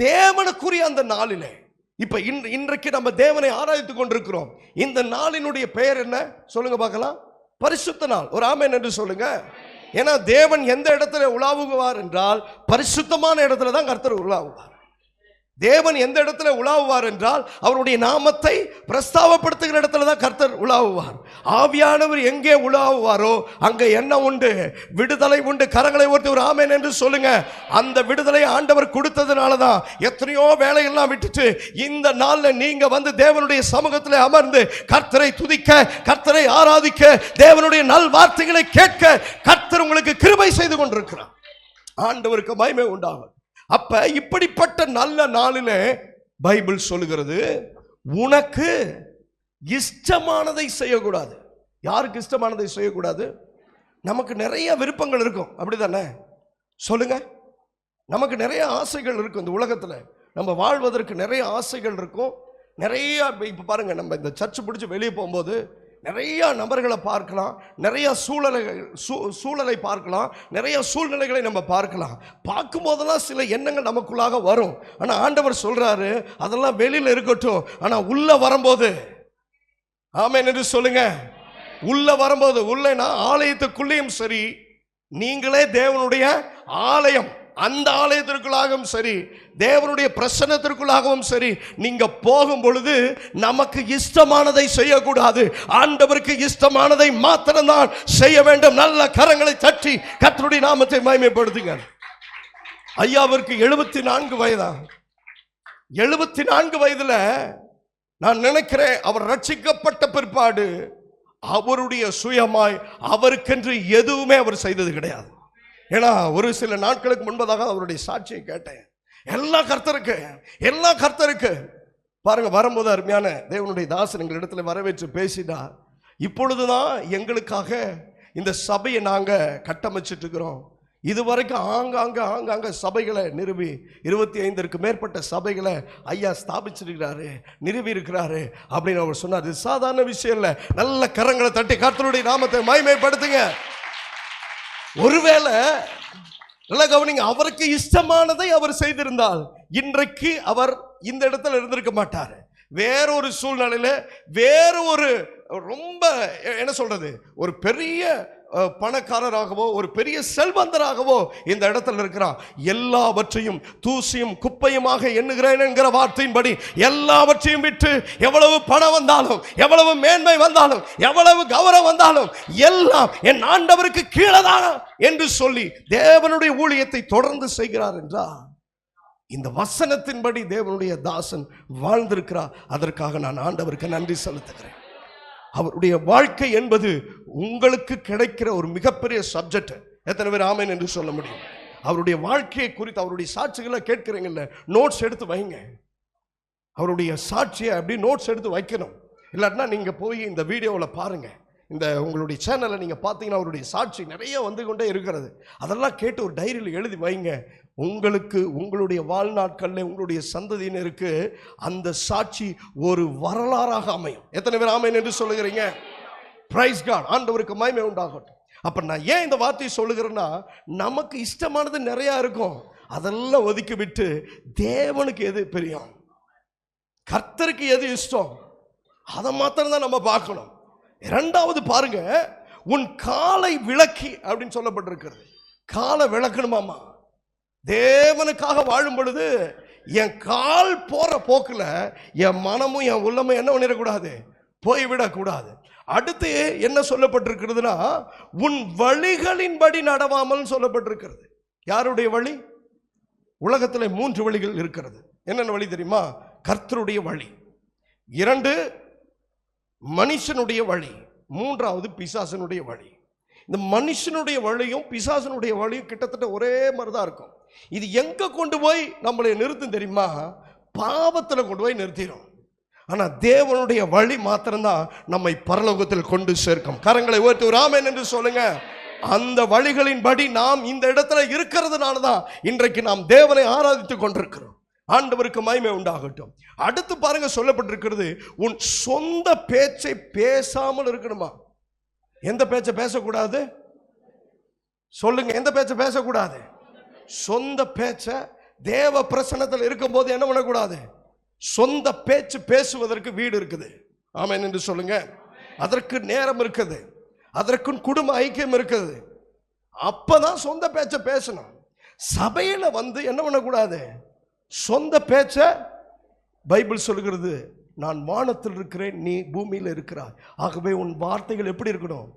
தேவனுக்குரிய அந்த நாளிலே இப்ப இன்றைக்கு நம்ம தேவனை ஆராதித்துக் கொண்டிருக்கிறோம். இந்த நாளினுடைய பெயர் என்ன சொல்லுங்க பார்க்கலாம்? பரிசுத்த நாள். ஒரு ஆமென் என்று சொல்லுங்க. ஏன்னா தேவன் எந்த இடத்துல உலாவுவார் என்றால் பரிசுத்தமான இடத்துல தான் கர்த்தர் உலாவுவார். தேவன் எந்த இடத்துல உலாவுவார் என்றால் அவருடைய நாமத்தை பிரஸ்தாவப்படுத்துகிற இடத்துல தான் கர்த்தர் உலாவுவார். ஆவியானவர் எங்கே உலாவுவாரோ அங்க என்ன உண்டு? விடுதலை உண்டு. கரங்களை ஒருத்தி ஒரு ஆமென் என்று சொல்லுங்க. அந்த விடுதலை ஆண்டவர் கொடுத்ததுனால தான் எத்தனையோ வேலையெல்லாம் விட்டுட்டு இந்த நாள்ல நீங்க வந்து தேவனுடைய சமூகத்தில் அமர்ந்து கர்த்தரை துதிக்க, கர்த்தரை ஆராதிக்க, தேவனுடைய நல் வார்த்தைகளை கேட்க கர்த்தர் உங்களுக்கு கிருபை செய்து கொண்டிருக்கிறார். ஆண்டவருக்கு மகிமை உண்டாகும். அப்ப இப்படிப்பட்ட நல்ல நாளிலே பைபிள் சொல்லுகிறது, உனக்கு இஷ்டமானதை செய்யக்கூடாது. யாருக்கு இஷ்டமானதை செய்யக்கூடாது? நமக்கு நிறைய விருப்பங்கள் இருக்கும், அப்படிதானே? சொல்லுங்க. நமக்கு நிறைய ஆசைகள் இருக்கும். இந்த உலகத்துல நம்ம வாழ்வதற்கு நிறைய ஆசைகள் இருக்கும். நிறைய இப்ப பாருங்க, நம்ம இந்த சர்ச் பிடிச்சி வெளியே போகும்போது நிறைய நபர்களை பார்க்கலாம், நிறைய சூழலை பார்க்கலாம், நிறைய சூழ்நிலைகளை நம்ம பார்க்கலாம். பார்க்கும் போதெல்லாம் சில எண்ணங்கள் நமக்குள்ளாக வரும். ஆனால் ஆண்டவர் சொல்றாரு அதெல்லாம் வெளியில் இருக்கட்டும், ஆனால் உள்ள வரும்போது ஆமென் என்று சொல்லுங்க. உள்ள வரும்போது, உள்ளனா ஆலயத்துக்குள்ளேயும் சரி, நீங்களே தேவனுடைய ஆலயம், அந்த ஆலயத்திற்குள்ளாகவும் சரி, தேவனுடைய பிரசன்னத்திற்குள்ளாகவும் சரி, நீங்க போகும் பொழுது நமக்கு இஷ்டமானதை செய்யக்கூடாது. ஆண்டவருக்கு இஷ்டமானதை மாத்திரம்தான் செய்ய வேண்டும். நல்ல கரங்களை தட்டி கர்த்தருடைய நாமத்தை மகிமைப்படுத்துங்க. ஐயாவிற்கு 74 வயதா? 74 வயதுல நான் நினைக்கிறேன் அவர் ரட்சிக்கப்பட்ட பிற்பாடு அவருடைய சுயமாய் அவருக்கென்று எதுவுமே அவர் செய்தது கிடையாது. ஏன்னா ஒரு சில நாட்களுக்கு முன்பதாக அவருடைய சாட்சியை கேட்டேன். எல்லாம் கர்த்தருக்கு. பாருங்க, வரும்போது அருமையான தேவனுடைய தாசன் எங்கள் இடத்துல வரவேற்று பேசினார். இப்பொழுதுதான் எங்களுக்காக இந்த சபையை நாங்க கட்டமைச்சிட்டு இருக்கிறோம். இதுவரைக்கும் ஆங்காங்க சபைகளை நிறுவி 25ற்கு மேற்பட்ட சபைகளை ஐயா ஸ்தாபிச்சிருக்கிறாரு, நிறுவி இருக்கிறாரு அப்படின்னு அவர் சொன்னார். இது சாதாரண விஷயம் இல்லை. நல்ல கரங்களை தட்டி கர்த்தருடைய நாமத்தை மகிமைப்படுத்துங்க. ஒருவேளை நல்ல கவனிங்க, அவருக்கு இஷ்டமானதை அவர் செய்திருந்தால் இன்றைக்கு அவர் இந்த இடத்துல இருந்திருக்க மாட்டார். வேறொரு சூழ்நிலையில, வேற ஒரு ரொம்ப என்ன சொல்றது, ஒரு பெரிய பணக்காரராகவோ ஒரு பெரிய செல்வந்தராகவோ இந்த இடத்துல இருக்கிறான். எல்லாவற்றையும் தூசியும் குப்பையுமாக எண்ணுகிறேன் என்கிற வார்த்தையின்படி எல்லாவற்றையும் விட்டு, எவ்வளவு பணம் வந்தாலும், எவ்வளவு மேன்மை வந்தாலும், எவ்வளவு கௌரவம் வந்தாலும் எல்லாம் என் ஆண்டவருக்கு கீழதான் என்று சொல்லி தேவனுடைய ஊழியத்தை தொடர்ந்து செய்கிறார் என்றால் இந்த வசனத்தின்படி தேவனுடைய தாசன் வாழ்ந்திருக்கிறார். அதற்காக நான் ஆண்டவருக்கு நன்றி செலுத்துகிறேன். அவருடைய வாழ்க்கை என்பது உங்களுக்கு கிடைக்கிற ஒரு மிகப்பெரிய சப்ஜெக்ட். எத்தனை பேர் ஆமென் என்று சொல்ல முடியும்? அவருடைய வாழ்க்கையை குறித்து அவருடைய சாட்சிகளை கேட்கிறீங்கல்ல, நோட்ஸ் எடுத்து வைங்க. அவருடைய சாட்சியை அப்படி நோட்ஸ் எடுத்து வைக்கணும். இல்லாட்டினா நீங்க போய் இந்த வீடியோவில் பாருங்க, இந்த உங்களுடைய சேனலை நீங்க பார்த்தீங்கன்னா அவருடைய சாட்சி நிறைய வந்து கொண்டே இருக்கிறது. அதெல்லாம் கேட்டு ஒரு டைரியில் எழுதி வைங்க. உங்களுக்கு உங்களுடைய வாழ்நாட்களில் உங்களுடைய சந்ததியினருக்கு அந்த சாட்சி ஒரு வரலாறாக அமையும். எத்தனை பேர் ஆமென் என்று சொல்லுகிறீங்க? Price God. ஆண்டவருக்கு மகிமை உண்டாகட்டும். அப்ப நான் ஏன் இந்த வார்த்தையை சொல்லுகிறேன்னா, நமக்கு இஷ்டமானது நிறைய இருக்கும், அதெல்லாம் ஒதுக்கி விட்டு தேவனுக்கு எது பிரியம், கர்த்தருக்கு எது இஷ்டம், அதை மாத்திரம் தான் நம்ம பார்க்கணும். இரண்டாவது பாருங்க, உன் காலை விளக்கி அப்படின்னு சொல்லப்பட்டிருக்கிறது. காலை விளக்கணுமாமா. தேவனுக்காக வாழும் பொழுது என் கால் போற போக்குல என் மனமும் என் உள்ளமும் என்ன பண்ணிடக்கூடாது, போய்விடக்கூடாது. அடுத்து என்ன சொல்லப்பட்டிருக்கிறதுனா, உன் வழிகளின்படி நடவாமல் சொல்லப்பட்டிருக்கிறது. யாருடைய வழி? உலகத்தில் 3 வழிகள் இருக்கிறது. என்னென்ன வழி தெரியுமா? கர்த்தருடைய வழி, 2 மனுஷனுடைய வழி, 3வது பிசாசனுடைய வழி. இந்த மனுஷனுடைய வழியும் பிசாசனுடைய வழியும் கிட்டத்தட்ட ஒரே மாதிரி தான் இருக்கும். இது எங்க கொண்டு போய் நம்மளை நிறுத்தும் தெரியுமா? பாவத்தில் கொண்டு போய் நிறுத்திடும். ஆனா தேவனுடைய வழி மாத்திரம்தான் நம்மை பரலோகத்தில் கொண்டு சேர்க்கும். கரங்களை உயர்த்தி ஒரு ஆமென் என்று சொல்லுங்க. அந்த வழிகளின்படி நாம் இந்த இடத்துல இருக்கிறதுனால தான் இன்றைக்கு நாம் தேவனை ஆராதித்துக் கொண்டிருக்கிறோம். ஆண்டவருக்கு மகிமை உண்டாகட்டும். அடுத்து பாருங்க, சொல்லப்பட்டிருக்கிறது, உன் சொந்த பேச்சை பேசாமல் இருக்கணுமா? எந்த பேச்சை பேசக்கூடாது சொல்லுங்க? எந்த பேச்சை பேசக்கூடாது? சொந்த பேச்சை தேவ பிரசன்னத்தில் இருக்கும் போது என்ன பண்ணக்கூடாது? சொந்த பேச்சு பேசுவதற்கு வீடு இருக்குது. ஆமென் என்று சொல்லுங்க. அதற்கு நேரம் இருக்குது, அதற்கு குடும்ப ஐக்கியம் இருக்குது. அப்பதான் சொந்த பேச்ச பேசணும். சபையில வந்து என்ன பண்ணக்கூடாது? சொந்த பேச்ச பைபிள் சொல்லுகிறது, நான் வானத்தில் இருக்கிறேன், நீ பூமியில் இருக்கிறாய். ஆகவே உன் வார்த்தைகள் எப்படி இருக்கணும்?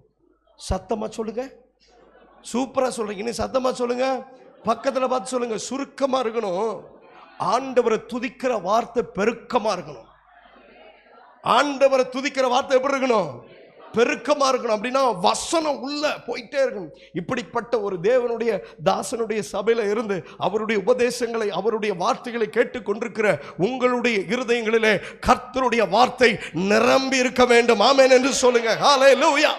சத்தமா சொல்லுங்க. சூப்பரா சொல்றீங்க. இனி சத்தமா சொல்லுங்க. பக்கத்துல பார்த்து சொல்லுங்க. சுருக்கமா இருக்கணும். ஆண்டவரை துதிக்கிற வார்த்தை பெருக்கமா இருக்கணும். ஆண்டவரை துதிக்கிற வார்த்தை எப்படி இருக்கணும்? பெருக்கமா இருக்கணும். அப்படின்னா வசனம் உள்ள போயிட்டே இருக்கணும். இப்படிப்பட்ட ஒரு தேவனுடைய தாசனுடைய சபையில இருந்து அவருடைய உபதேசங்களை, அவருடைய வார்த்தைகளை கேட்டுக் கொண்டிருக்கிற உங்களுடைய இருதயங்களிலே கர்த்தருடைய வார்த்தை நிரம்பி இருக்க வேண்டும். ஆமென் என்று சொல்லுங்க. ஹல்லேலூயா.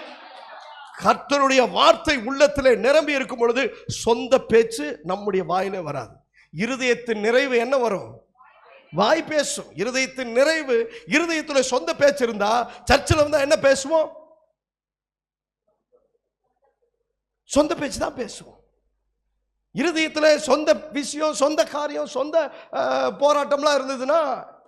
கர்த்தருடைய வார்த்தை உள்ளத்திலே நிரம்பி இருக்கும் பொழுது சொந்த பேச்சு நம்முடைய வாயிலே வராது. இருதயத்தின் நிறைவு என்ன வரும்? வாய் பேசும். இருதயத்தின் நிறைவு, இருதயத்துல சொந்த பேச்சு இருந்தா சர்ச்சில் வந்தா என்ன பேசுவோம்? சொந்த பேச்சு தான் பேசுவோம். இருதயத்துல சொந்த விஷயம், சொந்த காரியம், சொந்த போராட்டம்லாம் இருந்ததுன்னா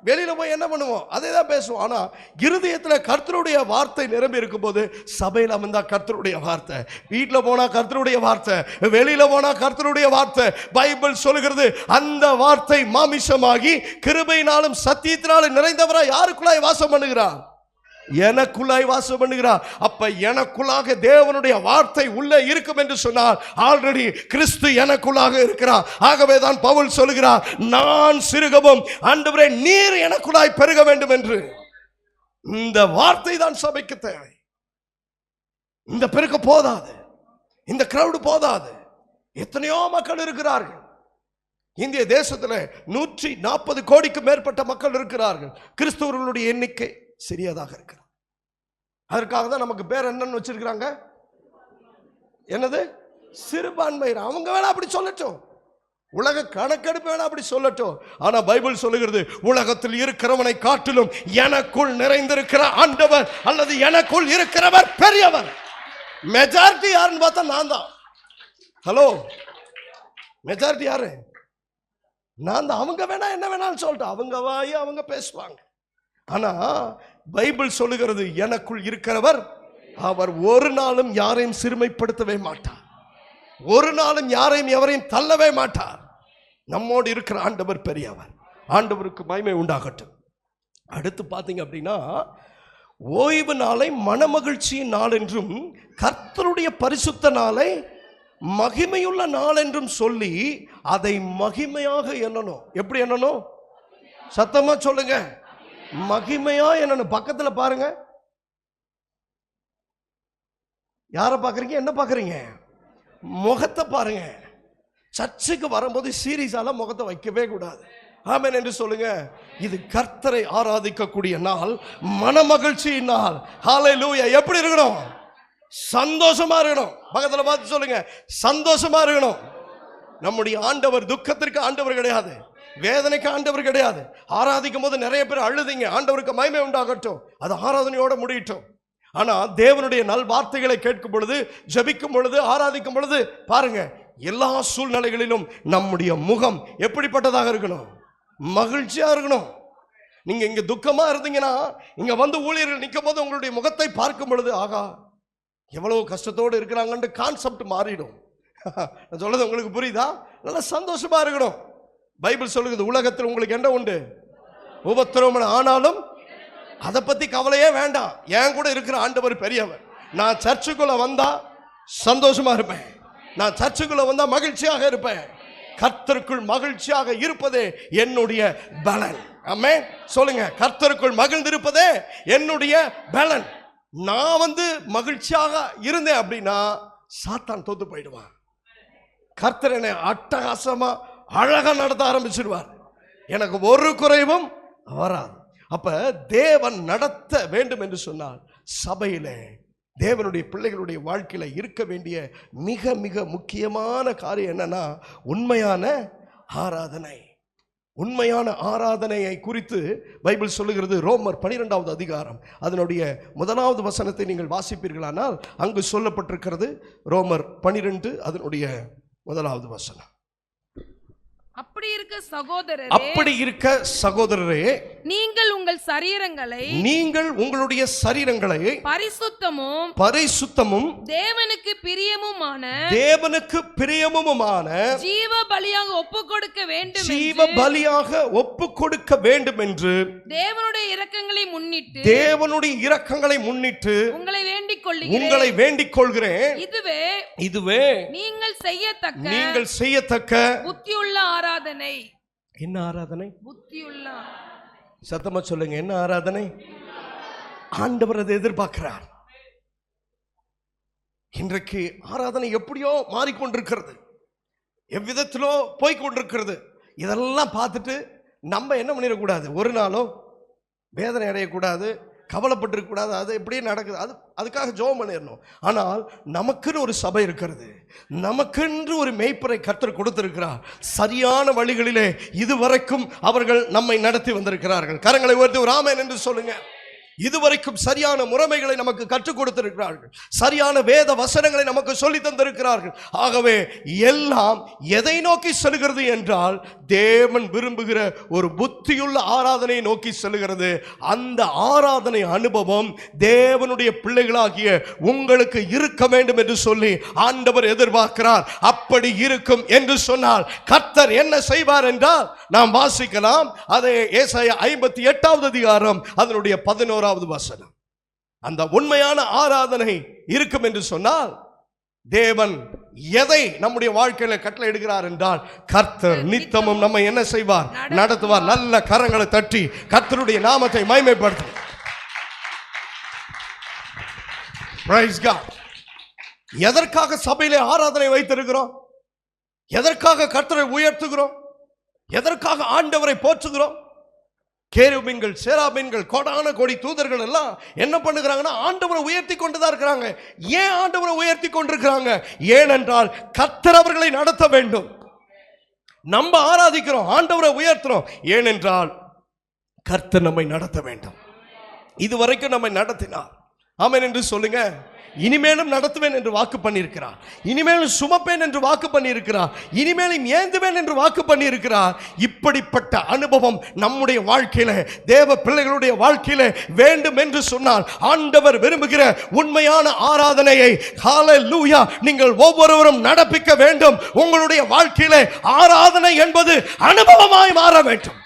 வெளியில போய் என்ன பண்ணுவோம்? அதே தான் பேசுவோம். ஆனா இருதயத்துல கர்த்தருடைய வார்த்தை நிரம்பி இருக்கும் போது சபையில வந்தா கர்த்தருடைய வார்த்தை, வீட்டுல போனா கர்த்தருடைய வார்த்தை, வெளியில போனா கர்த்தருடைய வார்த்தை. பைபிள் சொல்லுகிறது, அந்த வார்த்தை மாமிசமாகி கிருபையினாலும் சத்தியத்தினாலும் நிறைந்தவராய் யாருக்குள்ளாய் வாசம் பண்ணுகிறார்? எனக்குள்ளாய் வாசம் பண்ணுகிறார். அப்ப எனக்குள்ளாக தேவனுடைய வார்த்தை உள்ளே இருக்கும் என்று சொன்னார். ஆல்ரெடி கிறிஸ்து எனக்குள்ளாக இருக்கிறார். ஆகவே தான் பவுல் சொல்லுகிறார், நான் சிறுகவும் ஆண்டவரே நீர் எனக்குள்ளாய் பெருக வேண்டும் என்று. இந்த வார்த்தை தான் சபைக்கு தேவை. இந்த பெருக்க போதாது, இந்த கிரவுட் போதாது. எத்தனையோ மக்கள் இருக்கிறார்கள். இந்திய தேசத்தில் 140 கோடிக்கு மேற்பட்ட மக்கள் இருக்கிறார்கள். கிறிஸ்தவர்களுடைய எண்ணிக்கை சிறியதாக இருக்கிறது. அதற்காக தான் நமக்கு பேர் என்னன்னு வச்சிருக்கிறாங்க? என்னது? சிறுபான்மையர். அவங்க வேணா அப்படி சொல்லட்டும், உலக கணக்கெடுப்பு வேணா அப்படி சொல்லட்டும். ஆனா பைபிள் சொல்லுகிறது, உலகத்தில் இருக்கிறவனை காட்டிலும் எனக்குள் நிறைந்திருக்கிற ஆண்டவர் அல்லது எனக்குள் இருக்கிறவர் பெரியவர். மெஜாரிட்டி யாருன்னு பார்த்தா நான் தான். ஹலோ, மெஜாரிட்டி யாரு? நான் தான். அவங்க வேணா என்ன வேணாலும் சொல்லட்டும், அவங்க வாய் அவங்க பேசுவாங்க. ஆனா பைபிள் சொல்லுகிறது, எனக்குள் இருக்கிறவர் அவர் ஒரு நாளும் யாரையும் சிறுமைப்படுத்தவே மாட்டார், ஒரு நாளும் யாரையும் எவரையும் தள்ளவே மாட்டார். நம்மோடு இருக்கிற ஆண்டவர் பெரியவர். ஆண்டவருக்கு மகிமை உண்டாகட்டும். அடுத்து பார்த்தீங்க அப்படின்னா, ஓய்வு நாளை மனமகிழ்ச்சியின் நாள் என்றும் கர்த்தருடைய பரிசுத்த நாளை மகிமையுள்ள நாள் என்றும் சொல்லி அதை மகிமையாக எண்ணணும். எப்படி எண்ணணும்? சத்தமா சொல்லுங்க. மகிமையா என்னன்னு பக்கத்துல பாருங்க. யாரை பாக்குறீங்க? என்ன பாக்குறீங்க? முகத்தை பாருங்க. சர்ச்சுக்கு வரும்போது சீரியஸால முகத்தை வைக்கவே கூடாது. ஆமென் என்று சொல்லுங்க. இது கர்த்தரை ஆராதிக்கக்கூடிய நாள், மனமகிழ்ச்சியின் நாள். ஹல்லேலூயா. எப்படி இருக்கணும்? சந்தோஷமா இருக்கணும். பக்கத்துல பார்த்து சொல்லுங்க, சந்தோஷமா இருக்கணும். நம்முடைய ஆண்டவர் துக்கத்திற்கு ஆண்டவர் கிடையாது, வேதனைக்கு ஆண்டவர் கிடையாது. ஆராதிக்கும் போது நிறைய பேர் அழுதிங்க, ஆண்டவருக்கு மகிமை உண்டாகட்டும், அது ஆராதனையோட முடியட்டும். ஆனா தேவனுடைய நல் வார்த்தைகளை கேட்கும் பொழுது, ஜெபிக்கும் பொழுது, ஆராதிக்கும் பொழுது பாருங்க, எல்லா சூழ்நிலைகளிலும் நம்முடைய முகம் எப்படிப்பட்டதாக இருக்கணும்? மகிழ்ச்சியா இருக்கணும். நீங்க இங்க துக்கமா இருந்தீங்கன்னா இங்க வந்து ஊழியர்கள் நிற்கும் போது உங்களுடைய முகத்தை பார்க்கும் பொழுது, ஆகா எவ்வளவு கஷ்டத்தோடு இருக்கிறாங்கன்னு கான்செப்ட் மாறிடும். நான் சொல்றது உங்களுக்கு புரியுதா? நல்ல சந்தோஷமா இருக்கணும். பைபிள் சொல்லுகிறது, உலகத்தில் உங்களுக்கு என்ன உண்டு? உபத்திரவம். ஆனாலும் அதை பத்தி கவலையே வேண்டாம். என் கூட இருக்கிற ஆண்டவர் பெரியவர். நான் சர்ச்சுக்குள்ள வந்தா சந்தோஷமா இருப்பேன், நான் சர்ச்சுக்குள்ள வந்தா மகிழ்ச்சியாக இருப்பேன். கர்த்தருக்குள் மகிழ்ச்சியாக இருப்பதே என்னுடைய பலன். ஆமென் சொல்லுங்க. கர்த்தருக்குள் மகிழ்ந்திருப்பதே என்னுடைய பலன். நான் வந்து மகிழ்ச்சியாக இருந்தேன் அப்படின்னா சாத்தான் தோத்து போயிடுவான். கர்த்தர் என்னை அட்டகாசமா அழகா நடத்த ஆரம்பிச்சிடுவார். எனக்கு ஒரு குறைவும் வராது. அப்ப தேவன் நடத்த வேண்டும் என்று சொன்னால் சபையிலே தேவனுடைய பிள்ளைகளுடைய வாழ்க்கையில இருக்க வேண்டிய மிக மிக முக்கியமான காரியம் என்னன்னா, உண்மையான ஆராதனை. உண்மையான ஆராதனையை குறித்து பைபிள் சொல்லுகிறது. ரோமர் 12வது அதிகாரம் அதனுடைய 1வது வசனத்தை நீங்கள் வாசிப்பீர்களானால் அங்கு சொல்லப்பட்டிருக்கிறது. ரோமர் 12 அதனுடைய 1வது வசனம். அப்படி அப்படி இருக்க சகோதரரே, நீங்கள் உங்களுடைய சரீரங்களை பரிசுத்தமும் தேவனுக்கு பிரியமுமான ஜீவ பலியாக ஒப்புக் கொடுக்க வேண்டும் என்று தேவனுடைய இரக்கங்களை முன்னிட்டு உங்களை வேண்டிக் கொள்கிறேன். இதுவே நீங்கள் செய்யத்தக்க புத்தியுள்ள ஆராதனை. என்ன ஆராதனை? புத்தியுள்ள. சத்தமா சொல்லுங்க, என்ன ஆராதனை? ஆண்டவர் அதை எதிர்பார்க்கிறார். இன்றைக்கு ஆராதனை எப்படியோ மாறிக்கொண்டிருக்கிறது, எவ்விதத்திலோ போய்கொண்டிருக்கிறது. இதெல்லாம் பார்த்துட்டு நம்ம என்ன பண்ணிடக்கூடாது, ஒரு நாளும் வேதனை அடையக்கூடாது, கவலைப்பட்டிருக்கக்கூடாது. அது எப்படியே நடக்குது, அதுக்காக ஜெபம் பண்ணிடணும். ஆனால் நமக்குன்னு ஒரு சபை இருக்கிறது, நமக்கென்று ஒரு மேய்ப்பரை கர்த்தர் கொடுத்திருக்கிறார். சரியான வழிகளிலே இதுவரைக்கும் அவர்கள் நம்மை நடத்தி வந்திருக்கிறார்கள். கரங்களை உயர்த்தி ஒரு ஆமென் என்று சொல்லுங்க. இதுவரைக்கும் சரியான முறைமைகளை நமக்கு கற்றுக் கொடுத்திருக்கிறார்கள், சரியான வேத வசனங்களை நமக்கு சொல்லி தந்திருக்கிறார்கள். ஆகவே எல்லாம் எதை நோக்கி செல்கிறது என்றால், தேவன் விரும்புகிற ஒரு புத்தியுள்ள ஆராதனையை நோக்கி செல்கிறது. அந்த ஆராதனை அனுபவம் தேவனுடைய பிள்ளைகளாகிய உங்களுக்கு இருக்க வேண்டும் என்று சொல்லி ஆண்டவர் எதிர்பார்க்கிறார். அப்படி இருக்கும் என்று சொன்னால் கர்த்தர் என்ன செய்வார் என்றால், நாம் வாசிக்கலாம். அதை ஏசாயா 58வது அதிகாரம் அதனுடைய 11வது வசனம். அந்த உண்மையான ஆராதனை இருக்கும் என்று சொன்னால், தேவன் எதை நம்முடைய வாழ்க்கையில கட்டளை இடுகிறார் என்றால், கர்த்தர் நித்தமும் நம்மை என்ன செய்வார்? நடத்துவார். நல்ல கரங்களை தட்டி கர்த்தருடைய நாமத்தை மகிமைப்படுத்தும். Praise God. எதற்காக சபையிலே ஆராதனை வைத்திருக்கிறோம்? எதற்காக கர்த்தரை உயர்த்துகிறோம்? எதற்காக ஆண்டவரை போற்றுகிறோம்? கேருபீன்கள், சேராபீன்கள், கோடான கோடி தூதர்கள் எல்லாம் என்ன பண்ணுகிறாங்கன்னா, ஆண்டவரை உயர்த்தி கொண்டுதான் இருக்கிறாங்க. ஏன் ஆண்டவரை உயர்த்தி கொண்டிருக்கிறாங்க? ஏனென்றால் கர்த்தர் அவர்களை நடத்த வேண்டும். நம்ம ஆராதிக்கிறோம், ஆண்டவரை உயர்த்துறோம், ஏனென்றால் கர்த்தர் நம்மை நடத்த வேண்டும். இதுவரைக்கும் நம்மை நடத்தினார். ஆமென் என்று சொல்லுங்க. இனிமேலும் நடத்துவேன் என்று வாக்கு பண்ணியிருக்கிறார். இனிமேலும் சுமப்பேன் என்று வாக்கு பண்ணியிருக்கிறார். இனிமேலும் ஏந்துவேன் என்று வாக்கு பண்ணியிருக்கிறார். இப்படிப்பட்ட அனுபவம் நம்முடைய வாழ்க்கையில, தேவ பிள்ளைகளுடைய வாழ்க்கையில வேண்டும் என்று சொன்னால், ஆண்டவர் விரும்புகிற உண்மையான ஆராதனையை ஹல்லேலூயா நீங்கள் ஒவ்வொருவரும் நடப்பிக்க வேண்டும். உங்களுடைய வாழ்க்கையில ஆராதனை என்பது அனுபவமாய் மாற வேண்டும்.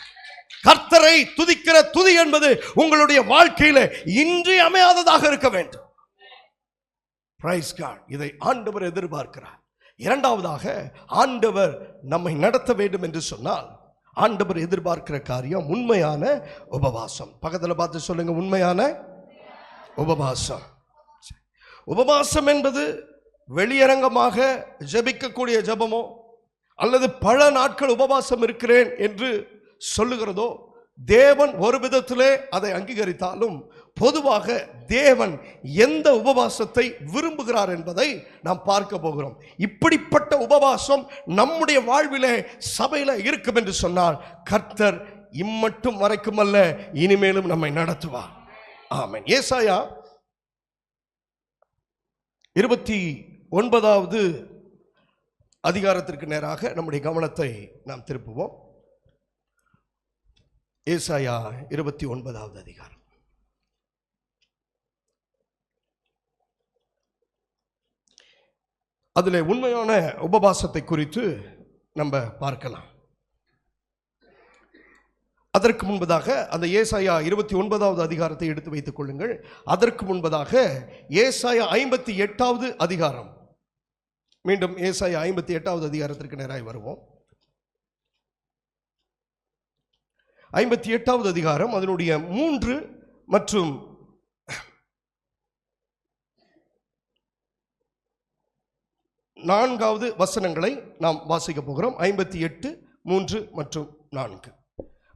கர்த்தரை துதிக்கிற துதி என்பது உங்களுடைய வாழ்க்கையில இன்றியமையாததாக இருக்க வேண்டும். Praise God. இதை ஆண்டவர் எதிர்பார்க்கிறார். இரண்டாவதாக, ஆண்டவர் நம்மை நடத்த வேண்டும் என்று சொன்னால், ஆண்டவர் எதிர்பார்க்கிற காரியம் உண்மையான உபவாசம். பக்கத்தில் பார்த்து சொல்லுங்க, உண்மையான உபவாசம். உபவாசம் என்பது வெளியரங்கமாக ஜெபிக்கக்கூடிய ஜெபமோ அல்லது பல நாட்கள் உபவாசம் இருக்கிறேன் என்று சொல்லுகிறதோ, தேவன் ஒரு விதத்திலே அதை அங்கீகரித்தாலும், பொதுவாக தேவன் எந்த உபவாசத்தை விரும்புகிறார் என்பதை நாம் பார்க்க போகிறோம். இப்படிப்பட்ட உபவாசம் நம்முடைய வாழ்விலே சபையில இருக்கும் என்று சொன்னால், கர்த்தர் இம்மட்டும் வரைக்கும் அல்ல, இனிமேலும் நம்மை நடத்துவார். ஆமென். ஏசாயா 29வது அதிகாரத்திற்கு நேராக நம்முடைய கவனத்தை நாம் திருப்புவோம். ஏசாயா 29வது அதிகாரம். அதில் உண்மையான உபவாசத்தை குறித்து நம்ம பார்க்கலாம். அதற்கு முன்பதாக அந்த ஏசாயா 29வது அதிகாரத்தை எடுத்து வைத்துக் கொள்ளுங்கள். அதற்கு முன்பதாக ஏசாயா 58வது அதிகாரம், மீண்டும் ஏசாயா 58வது அதிகாரத்திற்கு நேராய் வருவோம். 58வது அதிகாரம் அதனுடைய 3 மற்றும் 4வது வசனங்களை நாம் வாசிக்க போகிறோம். 58, 3 மற்றும் 4.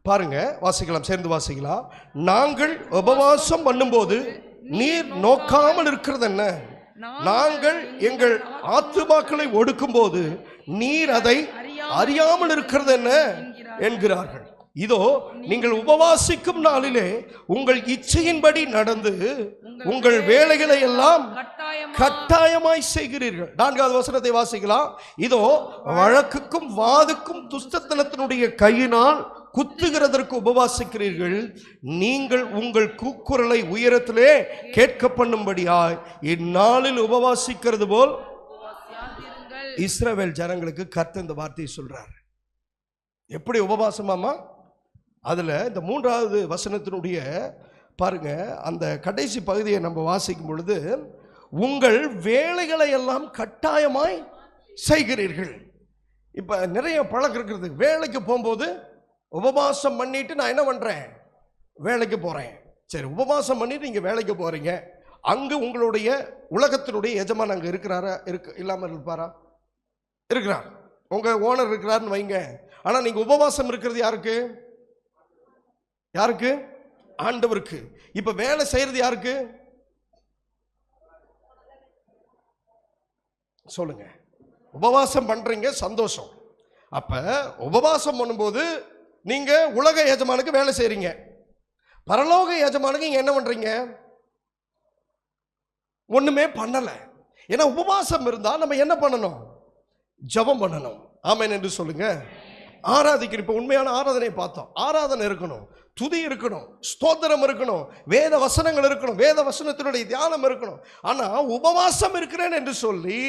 பாருங்க, வாசிக்கலாம், சேர்ந்து வாசிக்கலாம். நாங்கள் உபவாசம் பண்ணும்போது நீர் நோக்காமல் இருக்கிறது என்ன? நாங்கள் எங்கள் ஆத்துமாக்களை ஒடுக்கும் போது நீர் அதை அறியாமல் இருக்கிறது என்ன என்கிறார்கள். இதோ நீங்கள் உபவாசிக்கும் நாளிலே உங்கள் இச்சையின்படி நடந்து உங்கள் வேலைகளை எல்லாம் கட்டாயமாய் செய்கிறீர்கள். 4வது வசனத்தை வாசிக்கலாம். இதோ வழக்குக்கும் வாதுக்கும் துஷ்டத்தனத்தினுடைய கையினால் குத்துகிறதற்கு உபவாசிக்கிறீர்கள். நீங்கள் உங்கள் கூக்குரலை உயரத்திலே கேட்க பண்ணும்படியாய் இந்நாளில் உபவாசிக்கிறது போல் இஸ்ரவேல் ஜனங்களுக்கு கர்த்தர் இந்த வார்த்தையை சொல்றார். எப்படி உபவாசமாமா? அதுல இந்த 3வது வசனத்தினுடைய பாருங்க, அந்த கடைசி பகுதியை நம்ம வாசிக்கும் பொழுது உங்கள் வேலைகளை எல்லாம் கட்டாயமாய் செய்கிறீர்கள். இப்ப நிறைய பழக்கம் இருக்கிறது. வேலைக்கு போகும்போது உபவாசம் பண்ணிட்டு நான் என்ன பண்றேன், வேலைக்கு போறேன். சரி, உபவாசம் பண்ணிட்டு நீங்க வேலைக்கு போறீங்க. அங்கு உங்களுடைய உலகத்தினுடைய எஜமான் அங்க இருக்கிறாரா? இல்லாம இருப்பாரா? இருக்கிறார். உங்க ஓனர் இருக்கிறாருன்னு வைங்க. ஆனா நீங்க உபவாசம் இருக்கிறது யாருக்கு? யாருக்கு? ஆண்டவருக்கு. இப்ப வேலை செய்யறது யாருக்கு? சொல்லுங்க. உபவாசம் பண்றீங்க, சந்தோஷம். அப்ப உபவாசம் பண்ணும்போது நீங்க உலக எஜமானுக்கு வேலை செய்றீங்க. பரலோக எஜமானுக்கு நீங்க என்ன பண்றீங்க? ஒண்ணுமே பண்ணல. ஏன்னா உபவாசம் இருந்தா நம்ம என்ன பண்ணணும்? ஜெபம் பண்ணணும். ஆமென் என்று சொல்லுங்க. ஆராதிக்கணும். இப்ப உண்மையான ஆராதனை பார்த்தோம். ஆராதனை இருக்கணும், துதி இருக்கணும், ஸ்தோத்திரம் இருக்கணும், வேத வசனங்கள் இருக்கணும், வேத வசனத்தினுடைய தியானம் இருக்கணும். ஆனா உபவாசம் இருக்கிறேன் என்று சொல்லி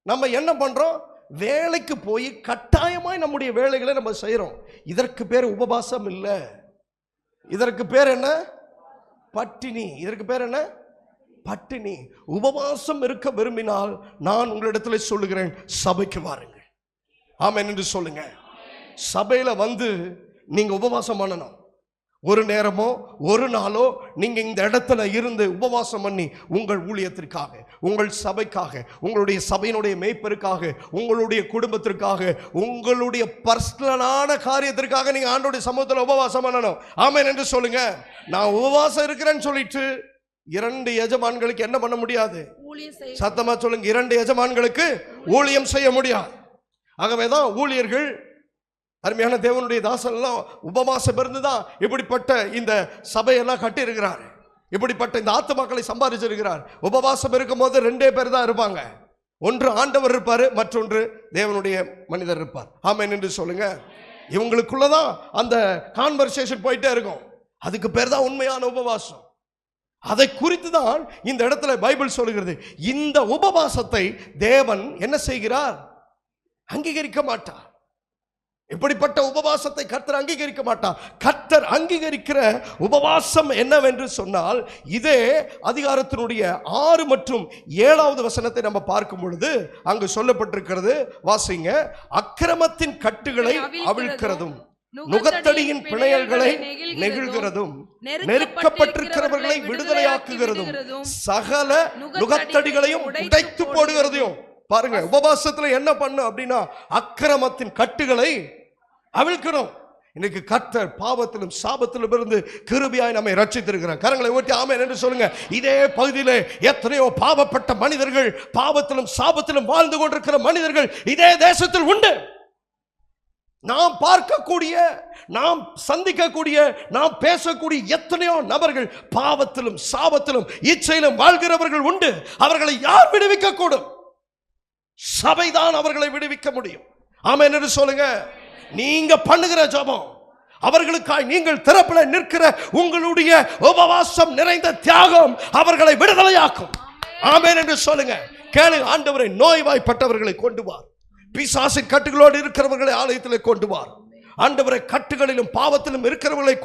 நம்ம என்ன பண்றோம்? வேலைக்கு போய் கட்டாயமாய் நம்முடைய வேலைகளை நம்ம செய்யறோம். இதற்கு பேர் உபவாசம் இல்ல. இதற்கு பேர் என்ன? பட்டினி. இதற்கு பேர் என்ன? பட்டினி. உபவாசம் இருக்க விரும்பினால் நான் உங்களிடத்தில் சொல்லுகிறேன், சபைக்கு வாருங்கள். ஆமென் என்று சொல்லுங்க. சபையில வந்து நீங்க உபவாசம் பண்ணணும். ஒரு நேரமோ ஒரு நாளோ நீங்க இந்த இடத்துல இருந்து உபவாசம் பண்ணி உங்கள் ஊழியத்திற்காக, உங்கள் சபைக்காக, உங்களுடைய சபையினுடைய மேய்ப்பருக்காக, உங்களுடைய குடும்பத்திற்காக, உங்களுடைய பர்சனலான காரியத்திற்காக நீங்க ஆண்டவருடைய சமூகத்தில் உபவாசம் பண்ணணும். ஆமென் என்று சொல்லுங்க. நான் உபவாசம் இருக்கிறேன்னு சொல்லிட்டு 2 எஜமான்களுக்கு என்ன பண்ண முடியாது? சத்தமா சொல்லுங்க. 2 எஜமான்களுக்கு ஊழியம் செய்ய முடியாது. ஆகவேதான் ஊழியர்கள், அருமையான தேவனுடைய தாசன் எல்லாம் உபவாசம் இருந்துதான் இப்படிப்பட்ட இந்த சபையெல்லாம் கட்டி இருக்கிறார். இப்படிப்பட்ட இந்த ஆத்துமாக்களை சம்பாதிச்சிருக்கிறார். உபவாசம் இருக்கும் போது 2 பேர் தான் இருப்பாங்க. ஒன்று ஆண்டவர் இருப்பாரு, மற்றொன்று தேவனுடைய மனிதர் இருப்பார். ஆமென் என்று சொல்லுங்க. இவங்களுக்குள்ளதான் அந்த கான்வர்சேஷன் போயிட்டே இருக்கும். அதுக்கு பேர் தான் உண்மையான உபவாசம். அதை குறித்து தான் இந்த இடத்துல பைபிள் சொல்லுகிறது. இந்த உபவாசத்தை தேவன் என்ன செய்கிறார்? அங்கீகரிக்க மாட்டார். இப்படிப்பட்ட உபவாசத்தை கர்த்தர் அங்கீகரிக்க மாட்டார். கர்த்தர் அங்கீகரிக்கிற உபவாசம் என்னவென்று சொன்னால், இதே அதிகாரத்தினுடைய 6 மற்றும் 7வது வசனத்தை நம்ம பார்க்கும் பொழுது அங்கு சொல்லப்பட்டிருக்கிறது. வாசிங்க. அக்கிரமத்தின் கட்டுகளை அவிழ்க்கிறதும், நுகத்தடியின் பிணையல்களை நெகிழ்கிறதும், நெருக்கப்பட்டிருக்கிறவர்களை விடுதலையாக்குகிறதும், சகல நுகத்தடிகளையும் உடைத்து போடுகிறதையும். பாருங்க, உபவாசத்துல என்ன பண்ண அப்படின்னா அக்கிரமத்தின் கட்டுகளை அவிழ்க்கணும். இன்னைக்கு கர்த்தர் பாவத்திலும் சாபத்திலும் இருந்து கிருபையாய் நம்மை ரட்சித்திருக்கிறார். கரங்களை ஓட்டி ஆமென் என்று சொல்லுங்க. இதே பகுதியிலே எத்தனையோ பாவப்பட்ட மனிதர்கள், பாவத்திலும் சாபத்திலும் வாழ்ந்து கொண்டிருக்கிற மனிதர்கள் இதே தேசத்தில் உண்டு. நாம் பார்க்கக்கூடிய, நாம் சந்திக்கக்கூடிய, நாம் பேசக்கூடிய எத்தனையோ நபர்கள் பாவத்திலும் சாபத்திலும் இச்சையிலும் வாழ்கிறவர்கள் உண்டு. அவர்களை யார் விடுவிக்க கூடும்? சபைதான் அவர்களை விடுவிக்க முடியும். ஆமென் என்று சொல்லுங்க. நீங்க பண்ணுகிற ஜெபம், அவர்களுக்காய் நீங்கள் திறப்பில நிற்கிற உங்களுடைய உபவாசம் நிறைந்த தியாகம் அவர்களை விடுதலையாக்கும். ஆமென் என்று சொல்லுங்க. கேளு, ஆண்டவரை நோய்வாய்ப்பட்டவர்களை கொண்டு வார், பிசாசின் கட்டுகளோடு இருக்கிறவர்களை ஆலயத்தில் கொண்டு வார். ஆண்டவரை கட்டுகளிலும் பாவத்திலும் இருக்கிறவர்களை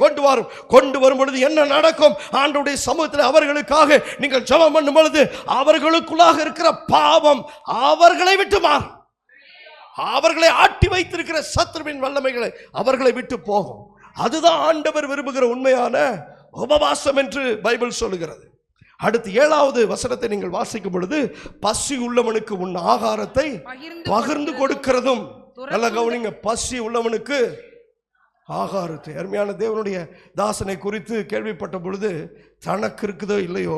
கொண்டு வரும் பொழுது என்ன நடக்கும்? ஆண்டவருடைய சமூகத்தில் அவர்களுக்காக நீங்கள் ஜெபம் பண்ணும் பொழுது அவர்களுக்குள்ளாக இருக்கிற பாவம் அவர்களை விட்டு மாறும். அவர்களை ஆட்டி வைத்திருக்கிற சத்துருவின் வல்லமைகளை அவர்களை விட்டு போகும். அதுதான் ஆண்டவர் விரும்புகிற உண்மையான உபவாசம் என்று பைபிள் சொல்லுகிறது. அடுத்து 7வது வசனத்தை நீங்கள் வாசிக்கும் பொழுது, பசி உள்ளவனுக்கு உன் ஆகாரத்தை பகிர்ந்து கொடுக்கிறதும். நல்ல கவனிங்க. பசி உள்ளவனுக்கு ஆகாரத்தை. அருமையான தேவனுடைய தாசனை குறித்து கேள்விப்பட்ட பொழுது, தனக்கு இருக்குதோ இல்லையோ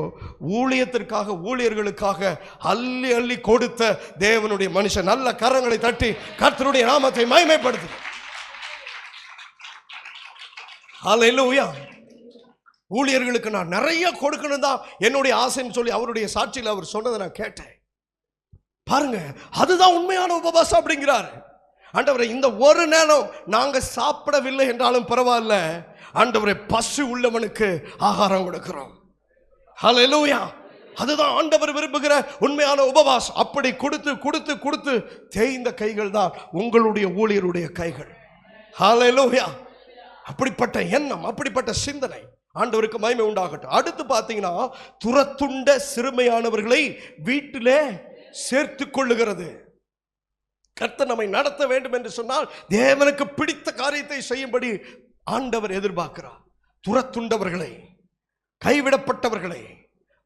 ஊழியத்திற்காக, ஊழியர்களுக்காக அள்ளி அள்ளி கொடுத்த தேவனுடைய மனுஷன். நல்ல கரங்களை தட்டி கர்த்தருடைய நாமத்தை மகிமைப்படுத்து. ஹல்லேலூயா. ஊழியர்களுக்கு நான் நிறைய கொடுக்கணும் தான் என்னுடைய ஆசைன்னு சொல்லி அவருடைய சாட்சியில் அவர் சொன்னதை நான் கேட்டேன். பாருங்க, அதுதான் உண்மையான உபவாசம் அப்படிங்கிறாரு. ஆண்டவரே, இந்த ஒரு நேரம் நாங்க சாப்பிடவில்லை என்றாலும் பரவாயில்ல, ஆண்டவரே பசு உள்ளவனுக்கு ஆகாரம் கொடுக்கிறோம். ஹல்லேலூயா. அதுதான் ஆண்டவர் விரும்புகிற உண்மையான உபவாசம். அப்படி கொடுத்து கொடுத்து கொடுத்து தேய்ந்த கைகள் தான் உங்களுடைய ஊழியருடைய கைகள். ஹல்லேலூயா. அப்படிப்பட்ட எண்ணம், அப்படிப்பட்ட சிந்தனை ஆண்டவருக்கு மகிமை உண்டாகட்டும். அடுத்து பார்த்தீங்கன்னா, துரத்துண்ட சிறுமையானவர்களை வீட்டிலே சேர்த்து கொள்ளுகிறது. கர்த்தர் நம்மை நடத்த வேண்டும் என்று சொன்னால் தேவனுக்கு பிடித்த காரியத்தை செய்யும்படி ஆண்டவர் எதிர்பார்க்கிறார். துரத்துண்டவர்களை, கைவிடப்பட்டவர்களை,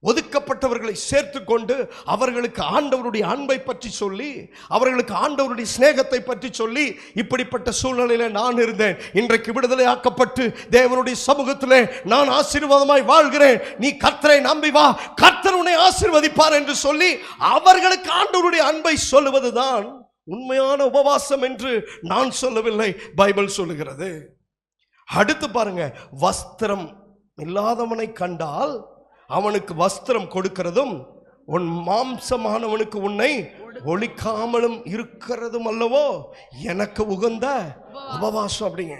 ஒதுக்கப்பட்டவர்களை சேர்த்து கொண்டு அவர்களுக்கு ஆண்டவருடைய அன்பை பற்றி சொல்லி, அவர்களுக்கு ஆண்டவருடைய சிநேகத்தை பற்றி சொல்லி, இப்படிப்பட்ட சூழ்நிலையில நான் இருந்தேன், இன்றைக்கு விடுதலை ஆக்கப்பட்டு தேவனுடைய சமூகத்திலே நான் ஆசீர்வாதமாய் வாழ்கிறேன், நீ கர்த்தரை நம்பி வா, கர்த்தர் உன்னை ஆசீர்வதிப்பார் என்று சொல்லி அவர்களுக்கு ஆண்டவருடைய அன்பை சொல்லுவதுதான் உண்மையான உபவாசம் என்று நான் சொல்லவில்லை, பைபிள் சொல்லுகிறது. அடுத்து பாருங்க, வஸ்திரம் இல்லாதவனை கண்டால் அவனுக்கு வஸ்திரம் கொடுக்கிறதும், உன் மாம்சமானவனுக்கு உன்னை ஒழிக்காமலும் இருக்கிறதும் அல்லவோ எனக்கு உகந்த உபவாசம். அப்படிங்க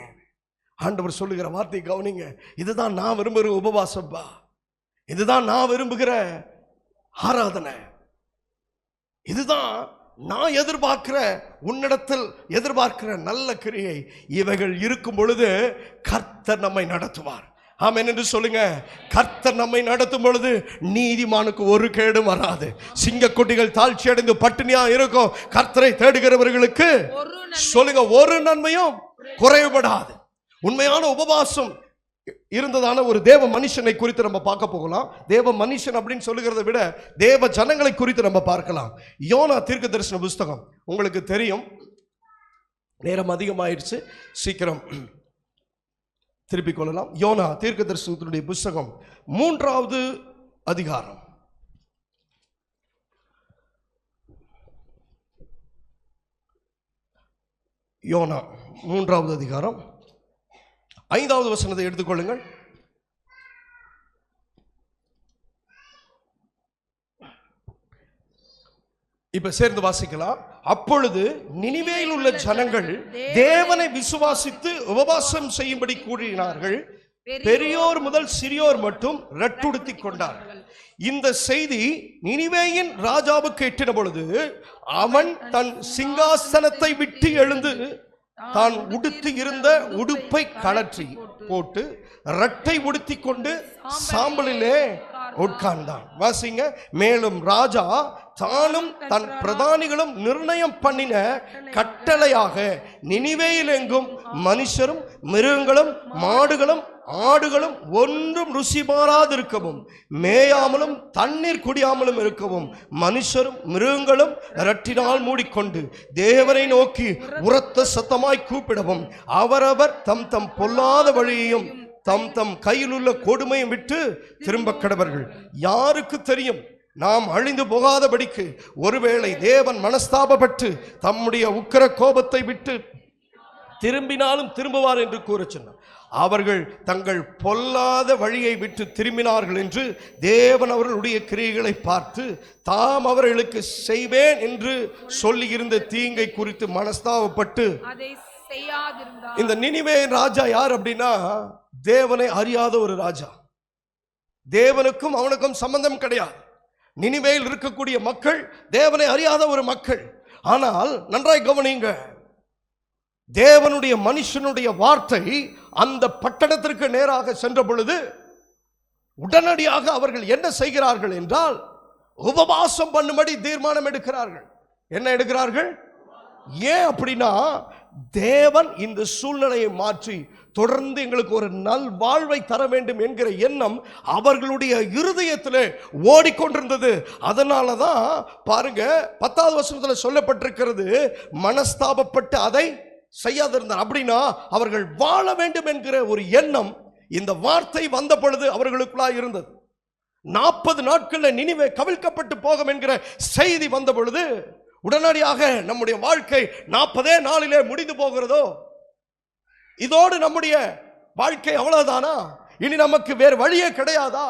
ஆண்டவர் சொல்லுகிற வார்த்தை கவனிங்க. இதுதான் நான் விரும்புகிற உபவாசம்பா, இதுதான் நான் விரும்புகிற ஆராதனை, இதுதான் நான் எதிர்பார்க்கிற, உன்னிடத்தில் எதிர்பார்க்கிற நல்ல கிரியை. இவைகள் இருக்கும் பொழுது கர்த்தர் நம்மை நடத்துவார். ஆமென் என்று சொல்லுங்க. கர்த்தர் நம்மை நடத்தும் பொழுது நீதிமானுக்கு ஒரு கேடும் வராது. சிங்கக்குட்டிகள் தாழ்ச்சி அடைந்து பட்டினியா இருக்கும், கர்த்தரை தேடுகிறவர்களுக்கு சொல்லுங்க ஒரு நன்மையும் குறைவுபடாது. உண்மையான உபவாசம் இருந்ததான ஒரு தேவ மனுஷனை குறித்து நம்ம பார்க்க போகலாம். தேவ மனுஷன் அப்படின்னு சொல்லுகிறத விட தேவ ஜனங்களை குறித்து நம்ம பார்க்கலாம். யோனா தீர்க்கதரிசன புஸ்தகம் உங்களுக்கு தெரியும். நேரம் அதிகமாயிடுச்சு, சீக்கிரம் திருப்பிக் கொள்ளலாம். யோனா தீர்க்கதரிசனத்தினுடைய புஸ்தகம் 3வது அதிகாரம். யோனா 3வது அதிகாரம் 5வது வசனத்தை எடுத்துக்கொள்ளுங்கள். இப்ப சேர்ந்து வாசிக்கலாம். அப்பொழுது நினிவேயில் உள்ள ஜனங்கள் தேவனை விசுவாசித்து உபவாசம் செய்யும்படி கூறினார்கள். பெரியோர் முதல் சிறியோர் மட்டும் ரட்டுடுத்தி கொண்டார்கள். இந்த செய்தி நினிவேயின் ராஜாவுக்கு எட்டின பொழுது அவன் தன் சிங்காசனத்தை விட்டு எழுந்து தான் உடுத்தி இருந்த உடுப்பை கழற்றி போட்டு ரட்டை உடுத்தி கொண்டு சாம்பலிலே உட்கார்ந்தான். வாசிங்க. மேலும் ராஜா தானும் தன் பிரதானிகளும் நிர்ணயம் பண்ணின கட்டளையாக நினிவேயில் எங்கும் மனுஷரும் மிருகங்களும் மாடுகளும் ஆடுகளும் ஒன்றும் ருசி மாறாதிருக்கவும் மேயாமலும் தண்ணீர் குடியாமலும் இருக்கவும் மனுஷரும் மிருகங்களும் இரட்டினால் மூடிக்கொண்டு தேவனை நோக்கி உரத்த சத்தமாய் கூப்பிடவும் அவரவர் தம் தம் பொல்லாத வழியையும் தம் தம் கையில் உள்ள கொடுமையும் விட்டு திரும்ப கடவர்கள். யாருக்கு தெரியும், நாம் அழிந்து போகாதபடிக்கு ஒருவேளை தேவன் மனஸ்தாபப்பட்டு தம்முடைய உக்கிர கோபத்தை விட்டு திரும்பினாலும் திரும்புவார் என்று கூற சொன்னார். அவர்கள் தங்கள் பொல்லாத வழியை விட்டு திரும்பினார்கள் என்று தேவன் அவர்களுடைய கிரியைகளை பார்த்து தாம் அவர்களுக்கு செய்வேன் என்று சொல்லியிருந்த தீங்கை குறித்து மனஸ்தாபப்பட்டு இந்த நினிவே ராஜா யார் அப்படின்னா, தேவனை அறியாத ஒரு ராஜா. தேவனுக்கும் அவனுக்கும் சம்பந்தம் கிடையாது. நினிவேயில் இருக்கக்கூடிய மக்கள் தேவனை அறியாத ஒரு மக்கள். ஆனால் நன்றாய் கவனிங்க, தேவனுடைய மனுஷனுடைய வார்த்தை அந்த பட்டணத்திற்கு நேராக சென்ற பொழுது உடனடியாக அவர்கள் என்ன செய்கிறார்கள் என்றால் உபவாசம் பண்ணும்படி தீர்மானம் எடுக்கிறார்கள். என்ன எடுக்கிறார்கள்? ஏன் அப்படின்னா, தேவன் இந்த சூழ்நிலையை மாற்றி தொடர்ந்து எங்களுக்கு ஒரு நல் வாழ்வை தர வேண்டும் என்கிற எண்ணம் அவர்களுடைய இருதயத்திலே ஓடிக்கொண்டிருந்தது. அதனாலதான் பாருங்க 10வது வசனத்தில் சொல்லப்பட்டிருக்கிறது, மனஸ்தாபப்பட்டு அதை செய்யாதிருந்தார். அப்படின்னா அவர்கள் வாழ வேண்டும் என்கிற ஒரு எண்ணம் இந்த வார்த்தை வந்த பொழுது அவர்களுக்குள்ளா இருந்தது. 40 நாட்கள்ல நினிவே கவிழ்க்கப்பட்டு போகும் என்கிற செய்தி வந்த பொழுது உடனடியாக நம்முடைய வாழ்க்கை 40 நாளிலே முடிந்து போகிறதோ, இதோடு நம்முடைய வாழ்க்கை அவ்வளவுதானா, இனி நமக்கு வேறு வழியே கிடையாதா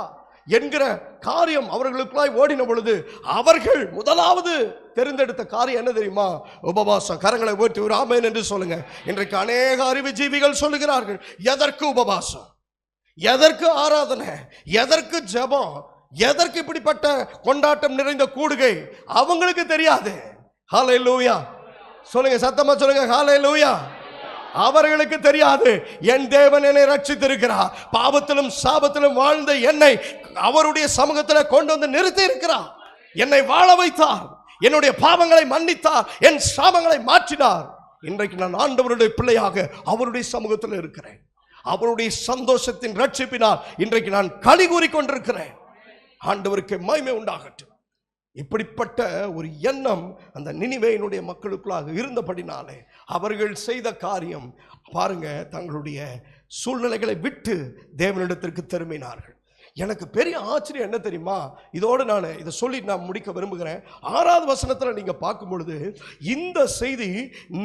என்கிற காரியம் அவர்களுக்குள்ளாய் ஓடின பொழுது அவர்கள் முதலாவது தெரிந்தெடுத்த காரியம் என்ன தெரியுமா? உபவாசம். கரங்களை உயர்த்தி ஒரு ஆமென் என்று சொல்லுங்க. இன்றைக்கு அநேக அறிவுஜீவிகள் சொல்லுகிறார்கள், எதற்கு உபவாசம், எதற்கு ஆராதனை, எதற்கு ஜெபம், எதற்கு இப்படிப்பட்ட கொண்டாட்டம் நிறைந்த கூடுகை? அவங்களுக்கு தெரியாது. ஹல்லேலூயா சொல்லுங்க, சத்தமா சொல்லுங்க, ஹல்லேலூயா. அவர்களுக்கு தெரியாது, என் தேவன் என்னை ரட்சித்திருக்கிறார், பாவத்திலும் சாபத்திலும் வாழ்ந்த என்னை அவருடைய சமூகத்தில் கொண்டு வந்து நிறுத்தி இருக்கிறார், என்னை வாழ வைத்தார், என்னுடைய பாவங்களை மன்னித்தார், என் சாபங்களை மாற்றினார். இன்றைக்கு நான் ஆண்டவருடைய பிள்ளையாக அவருடைய சமூகத்தில் இருக்கிறேன். அவருடைய சந்தோஷத்தின் ரட்சிப்பினால் இன்றைக்கு நான் களி கூறிக்கொண்டிருக்கிறேன். ஆண்டவருக்கு மகிமை உண்டாகட்டும். இப்படிப்பட்ட ஒரு எண்ணம் அந்த நினிவேயினுடைய மக்களுக்குள்ளாக இருந்தபடினாலே அவர்கள் செய்த காரியம் பாருங்க, தங்களுடைய சூழ்நிலைகளை விட்டு தேவனிடத்திற்கு திரும்பினார்கள். எனக்கு பெரிய ஆச்சரியம் என்ன தெரியுமா? இதோடு நான் இதை சொல்லி நான் முடிக்க விரும்புகிறேன். 6வது வசனத்தில் நீங்க பார்க்கும் பொழுது இந்த செய்தி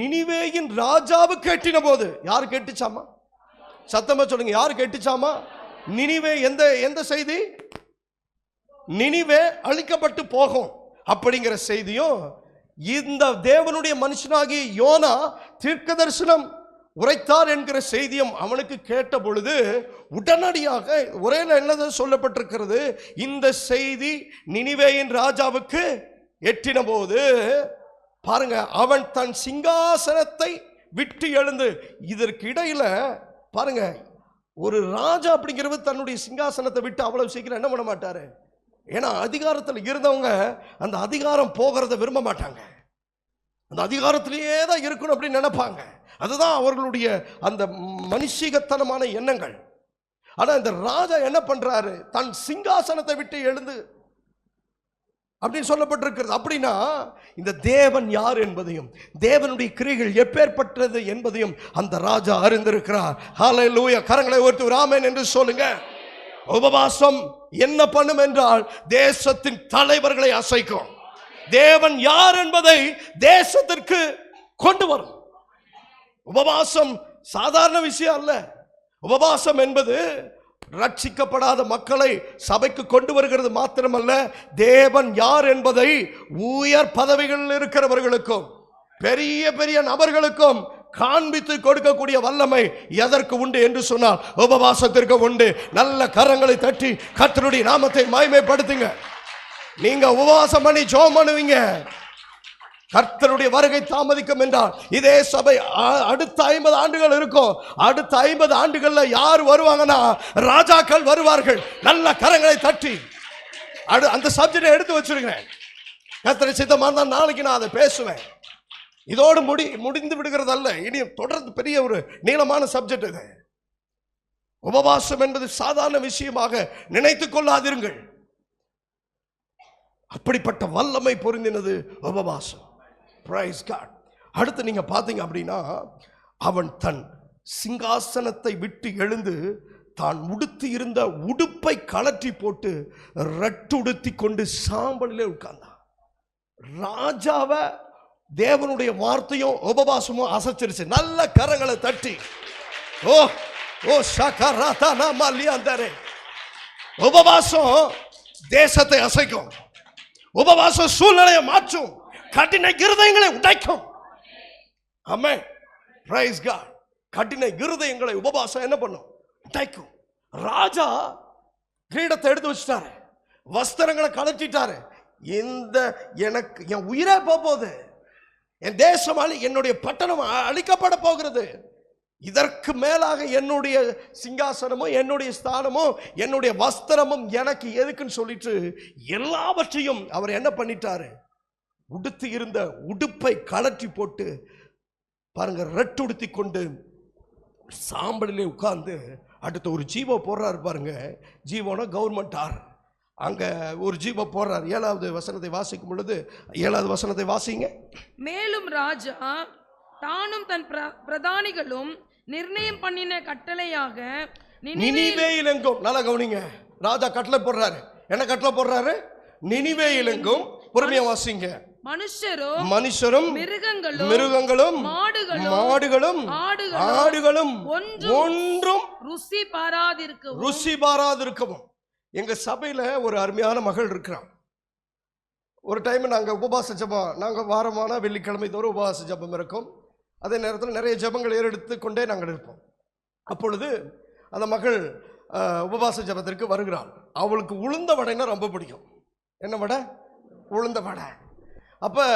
நினிவேயின் ராஜாவுக்கு எட்டின போது, யாரு கேட்டுச்சாமா? சத்தமா சொல்லுங்க, யாரு கேட்டுச்சாமா? நினிவே. எந்த செய்தி? நினிவே அழிக்கப்பட்டு போகும் அப்படிங்கிற செய்தியும், இந்த தேவனுடைய மனுஷனாகிய யோனா தீர்க்க தரிசனம் உரைத்தார் என்கிற செய்தியும் அவனுக்கு கேட்ட பொழுது உடனடியாக ஒரே என்ன சொல்லப்பட்டிருக்கிறது? இந்த செய்தி நினிவேயின் ராஜாவுக்கு எட்டின போது பாருங்க, அவன் தன் சிங்காசனத்தை விட்டு எழுந்து. இதற்கு இடையில பாருங்க, ஒரு ராஜா அப்படிங்கிறது தன்னுடைய சிங்காசனத்தை விட்டு அவ்வளவு சீக்கிரம் என்ன பண்ண மாட்டாரு. ஏன்னா அதிகாரத்தில் இருந்தவங்க அந்த அதிகாரம் போகிறத விரும்ப மாட்டாங்க, அந்த அதிகாரத்திலேயே தான் இருக்கணும் அப்படின்னு நினைப்பாங்க. அதுதான் அவர்களுடைய அந்த மனுஷிகத்தனமான எண்ணங்கள். ஆனா இந்த ராஜா என்ன பண்றாரு? தன் சிங்காசனத்தை விட்டு எழுந்து அப்படின்னு சொல்லப்பட்டிருக்கிறது. அப்படின்னா இந்த தேவன் யார் என்பதையும் தேவனுடைய கிரியைகள் எப்பேற்பட்டது என்பதையும் அந்த ராஜா அறிந்திருக்கிறார். ஹல்லேலூயா. கரங்களை உயர்த்தி ஒரு ஆமென் என்று சொல்லுங்க. உபவாசம் என்ன பண்ணும் என்றால் தேசத்தின் தலைவர்களை அசைக்கும். தேவன் யார் என்பதை தேசத்திற்கு கொண்டு வரும். உபவாசம் சாதாரண விஷயம் அல்ல. உபவாசம் என்பது ரட்சிக்கப்படாத மக்களை சபைக்கு கொண்டு வருகிறது மாத்திரமல்ல, தேவன் யார் என்பதை உயர் பதவிகளில் இருக்கிறவர்களுக்கும் பெரிய பெரிய நபர்களுக்கும் காண்பித்து கொடுக்கக்கூடிய வல்லமை எதற்கு உண்டு என்று சொன்னால் உபவாசத்திற்கு உண்டு. நல்ல கரங்களை தட்டி கர்த்தருடைய நாமத்தை மகிமைப்படுத்துங்க. நீங்க உபவாசம் பண்ணி ஜெபம் பண்ணுவீங்க, கர்த்தருடைய வருகை தாமதிக்கும் என்றால் இதே சபை அடுத்த 50 ஆண்டுகள் இருக்கும். அடுத்த 50 ஆண்டுகள்ல யார் வருவாங்கன்னா ராஜாக்கள் வருவார்கள். நல்ல கரங்களை தட்டி அந்த சப்ஜெக்டை எடுத்து வச்சிருக்கிறேன். கர்த்தர் சித்தமா இருந்தா நாளைக்கு நான் அதை பேசுவேன். இதோடு முடிந்து விடுகிறது அல்ல, இனி தொடர்ந்து பெரிய ஒரு நீளமான சப்ஜெக்ட் இது. உபவாசம் என்பது சாதாரண விஷயமாக நினைத்துக் கொள்ளாதிருங்கள். அப்படிப்பட்ட வல்லமை பொருந்தினது உபவாசம். Praise God. அடுத்து நீங்க பாத்தீங்க அப்படின்னா, அவன் தன் சிங்காசனத்தை விட்டு எழுந்து தான் உடுத்தி இருந்த உடுப்பை கலற்றி போட்டு ரட்டுடுத்தி கொண்டு சாம்பலிலே உட்கார்ந்தான். ராஜாவை தேவனுடைய வார்த்தையும் உபவாசமும் அசைச்சிருச்சு. நல்ல கரங்களை தட்டி ஓ ஓ ஷகராதா மல்லியாந்தரே. உபவாசம் தேசத்தை அசைக்கும். உபவாசம் சூழ்நிலையை மாற்றும். கடின இருதயங்களை உடைக்கும். ஆமென். Praise God. கடின இருதயங்களை உபவாசம் என்ன பண்ணும்? உடைக்கும். ராஜா கிரீடத்தை எடுத்து வச்சிட்டாரு, வஸ்திரங்களை கலட்டிட்டாரு. இந்த எனக்கு என் உயிரே போகுது, என் தேசம் என்னுடைய பட்டணம் அழிக்கப்பட போகிறது, இதற்கு மேலாக என்னுடைய சிங்காசனமும் என்னுடைய ஸ்தானமும் என்னுடைய வஸ்திரமும் எனக்கு எதுக்குன்னு சொல்லிட்டு எல்லாவற்றையும் அவர் என்ன பண்ணிட்டாரு? உடுத்தி இருந்த உடுப்பை கலற்றி போட்டு பாருங்க, ரட்டுடுத்தி கொண்டு சாம்பலிலே உட்கார்ந்து அடுத்த ஒரு ஜீவோ போடுறாரு பாருங்க. ஜீவோனா கவர்மெண்ட் ஆர். அங்க ஒரு ஜீவ போடுறார். 7வது வசனத்தை வாசிக்கும் பொழுது 7வது வசனத்தை வாசிங்க. மேலும் ராஜா தானும் தன் பிரதானிகளும் நிர்ணயம் பண்ணின கட்டளையாக நினிவேயிலெங்கும், நல்லா கவனிங்க, ராஜா கட்டளை போடுறாரு. என்ன கட்டளை போடுறாரு? நினிவேயிலெங்கும், பொறுமையா வாசிங்க. மனுஷரும் மிருகங்களும் மாடுகளும் ஆடுகளும் ஒன்றும் ருசி பாராதிருக்கவும் ருசி பாராதிருக்கவும். எங்க சபையில ஒரு அருமையான மகள் இருக்கிறான். ஒரு டைம் நாங்க உபவாச ஜெபம், நாங்க வாரமான வெள்ளிக்கிழமை தோறும் உபவாச ஜெபம் இருக்கும். அதே நேரத்தில் நிறைய ஜெபங்கள் ஏறெடுத்து கொண்டே நாங்கள் இருப்போம். அப்பொழுது அந்த மகள் உபவாச ஜெபத்திற்கு வருகிறாள். அவளுக்கு உளுந்த வடைன்னா ரொம்ப பிடிக்கும். என்ன வடை? உளுந்த வடை. அப்ப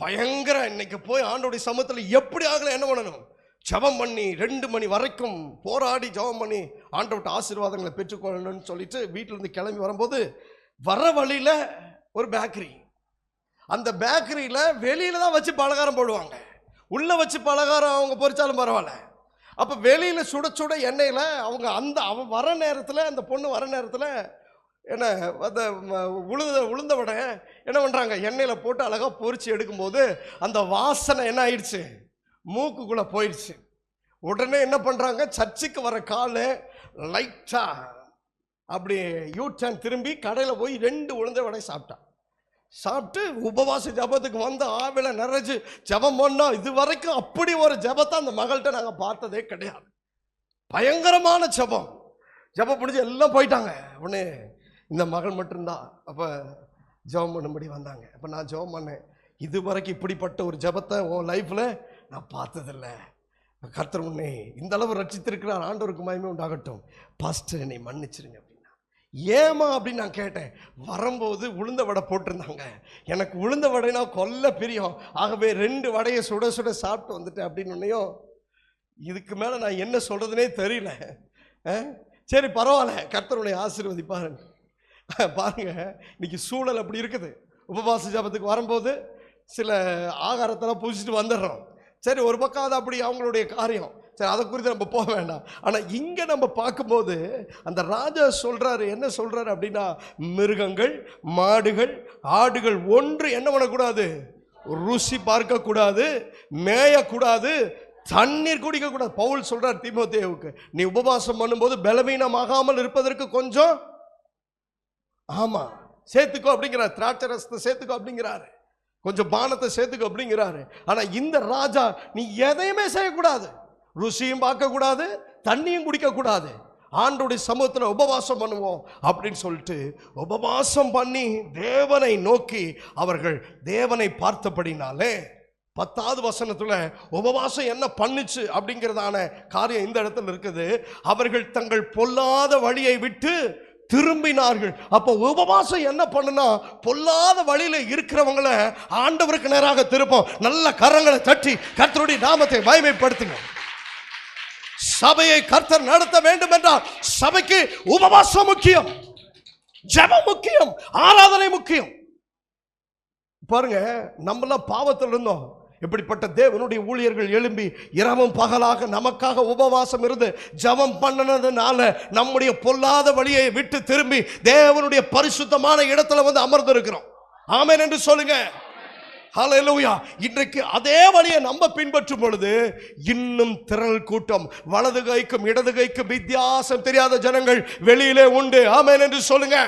பயங்கர இன்னைக்கு போய் ஆண்டோடைய சமூகத்தில் எப்படி ஆகல என்ன பண்ணணும், ஜெபம் பண்ணி 2 மணி வரைக்கும் போராடி ஜெபம் பண்ணி ஆண்டவர்கிட்ட ஆசீர்வாதங்களை பெற்றுக்கொள்ளணும்னு சொல்லிட்டு வீட்டிலிருந்து கிளம்பி வரும்போது வர வழியில ஒரு பேக்கரி. அந்த பேக்கரியில வெளியில தான் வச்சு பலகாரம் போடுவாங்க. உள்ள வச்சு பலகாரம் அவங்க பொரிச்சாலும் பரவாயில்ல. அப்ப வெளியில சுட சுட எண்ணெயில அவங்க அவன் வர நேரத்தில், அந்த பொண்ணு வர நேரத்தில் என்ன அந்த உளுந்த வடை என்ன பண்றாங்க, எண்ணெயில போட்டு அழகா பொரிச்சு எடுக்கும்போது அந்த வாசனை என்ன ஆயிடுச்சு, மூக்குக்குள்ள போயிடுச்சு. உடனே என்ன பண்றாங்க, சர்ச்சுக்கு வர காலை லைட்டா அப்படி யூ டர்ன் திரும்பி கடையில் போய் 2 உளுந்த வடை சாப்பிட்டு உபவாச ஜபத்துக்கு வந்து ஆவில நிறைஞ்சு ஜபம் பண்ணா. இது வரைக்கும் அப்படி ஒரு ஜபத்தை அந்த மகள்கிட்ட நாங்கள் பார்த்ததே கிடையாது. பயங்கரமான ஜபம் முடிஞ்சு எல்லாம் போயிட்டாங்க. உடனே இந்த மகள் மட்டும்தான் அப்போ ஜபம் பண்ணும்படி வந்தாங்க. அப்போ நான் ஜபம் பண்ணேன், இது வரைக்கும் இப்படிப்பட்ட ஒரு ஜபத்தை உன் லைஃப்பில் நான் பார்த்ததில்லை. கர்த்தர் உன்னை இந்த அளவு ரட்சித்திருக்கிறார், ஆண்டவருக்கு மகிமை உண்டாகட்டும், பாஸ்டர் என்னை மன்னிச்சிருங்க அப்படின்னா. ஏமா அப்படின்னு நான் கேட்டேன். வரும்போது உளுந்த வடை போட்டிருந்தாங்க. எனக்கு உளுந்த வடைனா கொல்ல பிரியம். ஆகவே 2 வடையை சுட சுட சாப்பிட்டு வந்துட்டேன் அப்படின்னு. இதுக்கு மேலே நான் என்ன சொல்கிறதுனே தெரியல. சரி பரவாயில்ல, கர்த்தருடைய ஆசீர்வதிப்பாருங்க. பாருங்க, இன்னைக்கு சூழல் அப்படி இருக்குது. உபவாச ஜபத்துக்கு வரும்போது சில ஆகாரத்தெல்லாம் பூசிட்டு வந்துடுறோம். சரி, ஒரு பக்கம் அது அப்படி அவங்களுடைய காரியம். சரி, அதை குறித்து நம்ம போக வேண்டாம். ஆனால் இங்கே நம்ம பார்க்கும்போது அந்த ராஜா சொல்கிறாரு, என்ன சொல்கிறாரு அப்படின்னா, மிருகங்கள், மாடுகள், ஆடுகள் ஒன்று என்ன பண்ணக்கூடாது, ருசி பார்க்கக்கூடாது, மேயக்கூடாது, தண்ணீர் குடிக்கக்கூடாது. பவுல் சொல்கிறார் தீமோத்தேயுவுக்கு, நீ உபவாசம் பண்ணும்போது பலவீனமாகாமல் இருப்பதற்கு கொஞ்சம் சேர்த்துக்கோ அப்படிங்கிறார். திராட்சை ரசத்தை சேர்த்துக்கோ அப்படிங்கிறாரு, கொஞ்சம் பானத்தை சேர்த்துக்கோ அப்படிங்கிறாரு. ஆனால் இந்த ராஜா நீ எதையுமே செய்யக்கூடாது, ருசியும் பார்க்கக்கூடாது, தண்ணியும் குடிக்கக்கூடாது, ஆண்டோடைய சமூகத்தில் உபவாசம் பண்ணுவோம் அப்படின்னு சொல்லிட்டு உபவாசம் பண்ணி தேவனை நோக்கி அவர்கள் தேவனை பார்த்தபடினாலே 10வது வசனத்துல உபவாசம் என்ன பண்ணுச்சு அப்படிங்கிறதான காரியம் இந்த இடத்துல இருக்குது. அவர்கள் தங்கள் பொல்லாத வழியை விட்டு திரும்பினார்கள். அப்போ உபவாசம் என்ன பண்ணுனா, பொல்லாத வழியில இருக்கிறவங்களை ஆண்டவருக்கு நேராக திருப்போம். நல்ல கரங்களை தட்டி கர்த்தருடைய நாமத்தை மகிமைப்படுத்துங்க. சபையை கர்த்தர் நடத்த வேண்டும் என்றால் சபைக்கு உபவாசம் முக்கியம், ஜெபம் முக்கியம், ஆராதனை முக்கியம். பாருங்க, நம்மளாம் பாவத்தில் இருந்தோம். இப்படிப்பட்ட தேவனுடைய ஊழியர்கள் எழும்பி இரவும் பகலாக நமக்காக உபவாசம் இருந்து ஜெபம் பண்ணனதுனால நம்முடைய பொல்லாத வழியை விட்டு திரும்பி தேவனுடைய பரிசுத்தமான இடத்துல வந்து அமர்ந்து இருக்கிறோம். ஆமென் என்று சொல்லுங்க. ஹல்லேலூயா. இன்றைக்கு அதே வழியை நம்ம பின்பற்றும் பொழுது இன்னும் திரள் கூட்டம், வலது கைக்கும் இடது கைக்கும் வித்தியாசம் தெரியாத ஜனங்கள் வெளியிலே உண்டு. ஆமென் என்று சொல்லுங்க.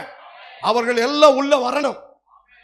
அவர்கள் எல்லாம் உள்ள வரணும்.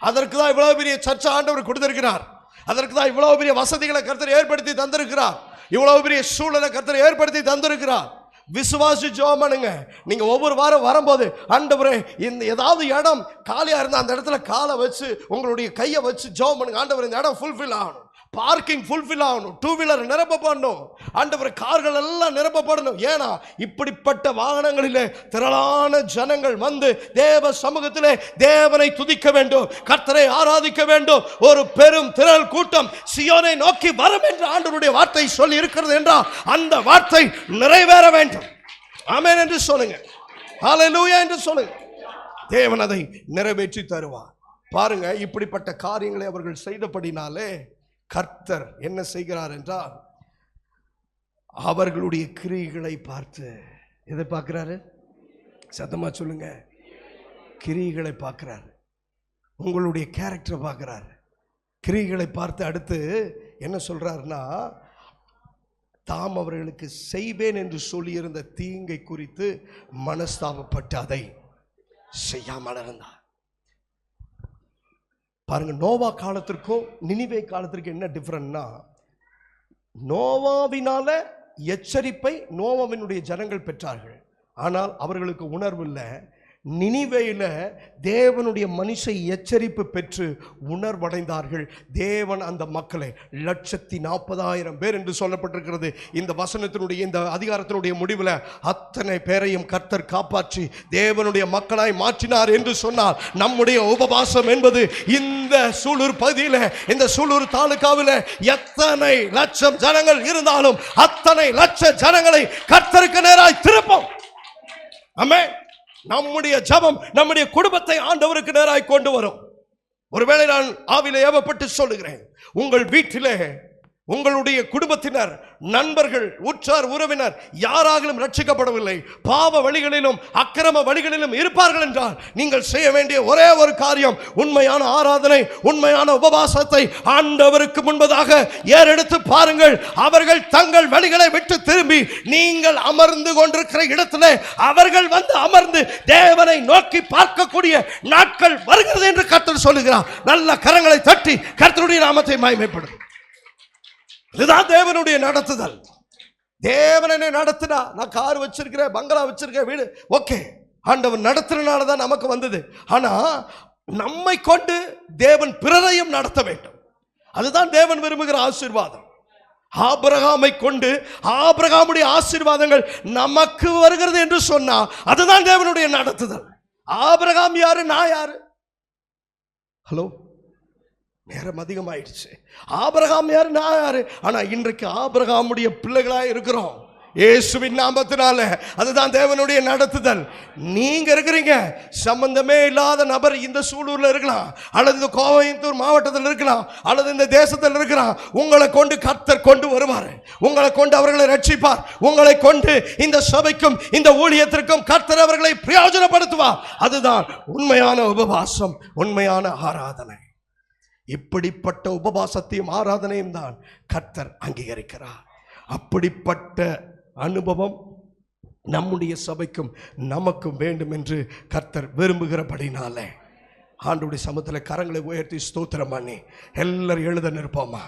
அதற்கு தான் இவ்வளவு பெரிய சர்ச்சை ஆண்டவர் கொடுத்திருக்கிறார். அதற்கு தான் இவ்வளவு பெரிய வசதிகளை கர்த்தர் ஏற்படுத்தி தந்திருக்கிறார். இவ்வளவு பெரிய சூழலை கர்த்தர் ஏற்படுத்தி தந்திருக்கிறார். விசுவாசி ஜெபம் பண்ணுங்க. நீங்க ஒவ்வொரு வாரம் வரும்போது, ஆண்டவரே இந்த ஏதாவது இடம் காலியா இருந்தா அந்த இடத்துல காலை வச்சு உங்களுடைய கையை வச்சு ஜெபம் பண்ணுங்க. ஆண்டவரே இந்த இடம் ஃபுல்ஃபில் ஆகணும், பார்க்கிங் ஃபுல்ஃபில் ஆகணும், 2 வீலர் நிரப்பப்படணும், ஆண்டவரே கார்கள் எல்லாம் நிரப்பப்படணும். ஏன்னா இப்படிப்பட்ட வாகனங்களிலே திரளான ஜனங்கள் வந்து தேவ சமூகத்திலே தேவனை துதிக்க வேண்டும், கர்த்தரை ஆராதிக்க வேண்டும். ஒரு பெரும் திரள் கூட்டம் சியோனை நோக்கி வரும் என்று ஆண்டவருடைய வார்த்தை சொல்லி இருக்கிறது என்றால் அந்த வார்த்தை நிறைவேற வேண்டும். ஆமென் என்று சொல்லுங்க. ஹல்லேலூயா என்று சொல்லுங்க. தேவன் அதை நிறைவேற்றி தருவார். பாருங்க, இப்படிப்பட்ட காரியங்களை அவர்கள் செய்தபடினாலே கர்த்தர் என்ன செய்கிறார் என்றால் அவர்களுடைய கிரியைகளை பார்த்து, எதை பார்க்கிறாரு? சத்தமா சொல்லுங்க. கிரியைகளை பார்க்கிறாரு, உங்களுடைய கேரக்டரை பார்க்கிறாரு. கிரியைகளை பார்த்து அடுத்து என்ன சொல்றாருன்னா, தாம் அவர்களுக்கு செய்வேன் என்று சொல்லியிருந்த தீங்கை குறித்து மனஸ்தாபப்பட்டு அதை செய்யாமல் இருந்தார். பாருங்க, நோவா காலத்திற்கும் நினிவே காலத்திற்கும் என்ன டிஃபரன்ட்னா, நோவாவினால எச்சரிப்பை நோவாவினுடைய ஜனங்கள் பெற்றார்கள். ஆனால் அவர்களுக்கு உணர்வு இல்லை. நினிவேயில தேவனுடைய மனுஷ எச்சரிப்பு பெற்று உணர்வடைந்தார்கள். தேவன் அந்த மக்களை 140,000 பேர் என்று சொல்லப்பட்டிருக்கிறது. இந்த வசனத்தினுடைய இந்த அதிகாரத்தினுடைய முடிவில் அத்தனை பேரையும் கர்த்தர் காப்பாற்றி தேவனுடைய மக்களாய் மாற்றினார் என்று சொன்னால், நம்முடைய உபவாசம் என்பது இந்த சூலூர் பகுதியில், இந்த சூலூர் தாலுகாவில் எத்தனை லட்சம் ஜனங்கள் இருந்தாலும் அத்தனை லட்ச ஜனங்களை கர்த்தருக்கு நேராய் திருப்போம். ஆமென். நம்முடைய ஜெபம் நம்முடைய குடும்பத்தை ஆண்டவருக்கு நேராய் கொண்டு வரும். ஒருவேளை நான் ஆவிலே ஏவப்பட்டு சொல்லுகிறேன், உங்கள் வீட்டிலே உங்களுடைய குடும்பத்தினர், நண்பர்கள், உற்றார் உறவினர் யாராலும் ரட்சிக்கப்படவில்லை, பாவ வழிகளிலும் அக்கிரம வழிகளிலும் இருப்பார்கள் என்றால், நீங்கள் செய்ய வேண்டிய ஒரே ஒரு காரியம், உண்மையான ஆராதனை, உண்மையான உபவாசத்தை ஆண்டவருக்கு முன்பதாக ஏறெடுத்து பாருங்கள். அவர்கள் தங்கள் வழிகளை விட்டு திரும்பி நீங்கள் அமர்ந்து கொண்டிருக்கிற இடத்திலே அவர்கள் வந்து அமர்ந்து தேவனை நோக்கி பார்க்கக்கூடிய நாட்கள் வருகிறது என்று கர்த்தர் சொல்லுகிறார். நல்ல கரங்களை தட்டி கர்த்தருடைய நாமத்தை மகிமைப்படும். இதுதான் தேவனுடைய நடத்துதல். தேவனை நடத்தினா, நான் கார் வச்சிருக்கிறேன், பங்களா வச்சிருக்கேன், வீடு, ஓகே, ஆண்டவன் நடத்துறதுனால தான் நமக்கு வந்தது. ஆனா நம்மை கொண்டு தேவன் பிறரையும் நடத்த வேண்டும். அதுதான் தேவன் விரும்புகிற ஆசீர்வாதம். ஆபிரகாமை கொண்டு ஆபிரகாமுடைய ஆசீர்வாதங்கள் நமக்கு வருகிறது என்று சொன்னா, அதுதான் தேவனுடைய நடத்துதல். ஆபிரகாம் யாரு, நான் யாரு? ஹலோ, நேரம் அதிகமாயிடுச்சு. ஆபிரகாம் யாரு, நான் யாரு? ஆனா இன்றைக்கு ஆபிரகாமுடைய பிள்ளைகளாய் இருக்கிறோம் இயேசுவின் நாமத்தினால. அதுதான் தேவனுடைய நடத்துதல். நீங்க இருக்கிறீங்க, சம்பந்தமே இல்லாத நபர் இந்த சூலூர்ல இருக்கலாம், அல்லது இந்த கோயம்புத்தூர் மாவட்டத்தில் இருக்கலாம், அல்லது இந்த தேசத்தில் இருக்கலாம். உங்களை கொண்டு கர்த்தர் கொண்டு வருவார். உங்களை கொண்டு அவர்களை ரட்சிப்பார். உங்களை கொண்டு இந்த சபைக்கும் இந்த ஊழியத்திற்கும் கர்த்தர் அவர்களை பிரயோஜனப்படுத்துவார். அதுதான் உண்மையான உபவாசம், உண்மையான ஆராதனை. இப்படிப்பட்ட உபவாசத்தையும் ஆராதனையும் தான் கர்த்தர் அங்கீகரிக்கிறார். அப்படிப்பட்ட அனுபவம் நம்முடைய சபைக்கும் நமக்கும் வேண்டும் என்று கர்த்தர் விரும்புகிறபடினாலே ஆண்டவருடைய சமூகத்தில் கரங்களை உயர்த்தி ஸ்தோத்திரம் பண்ணி எல்லாரும் எழுத நிற்போமா?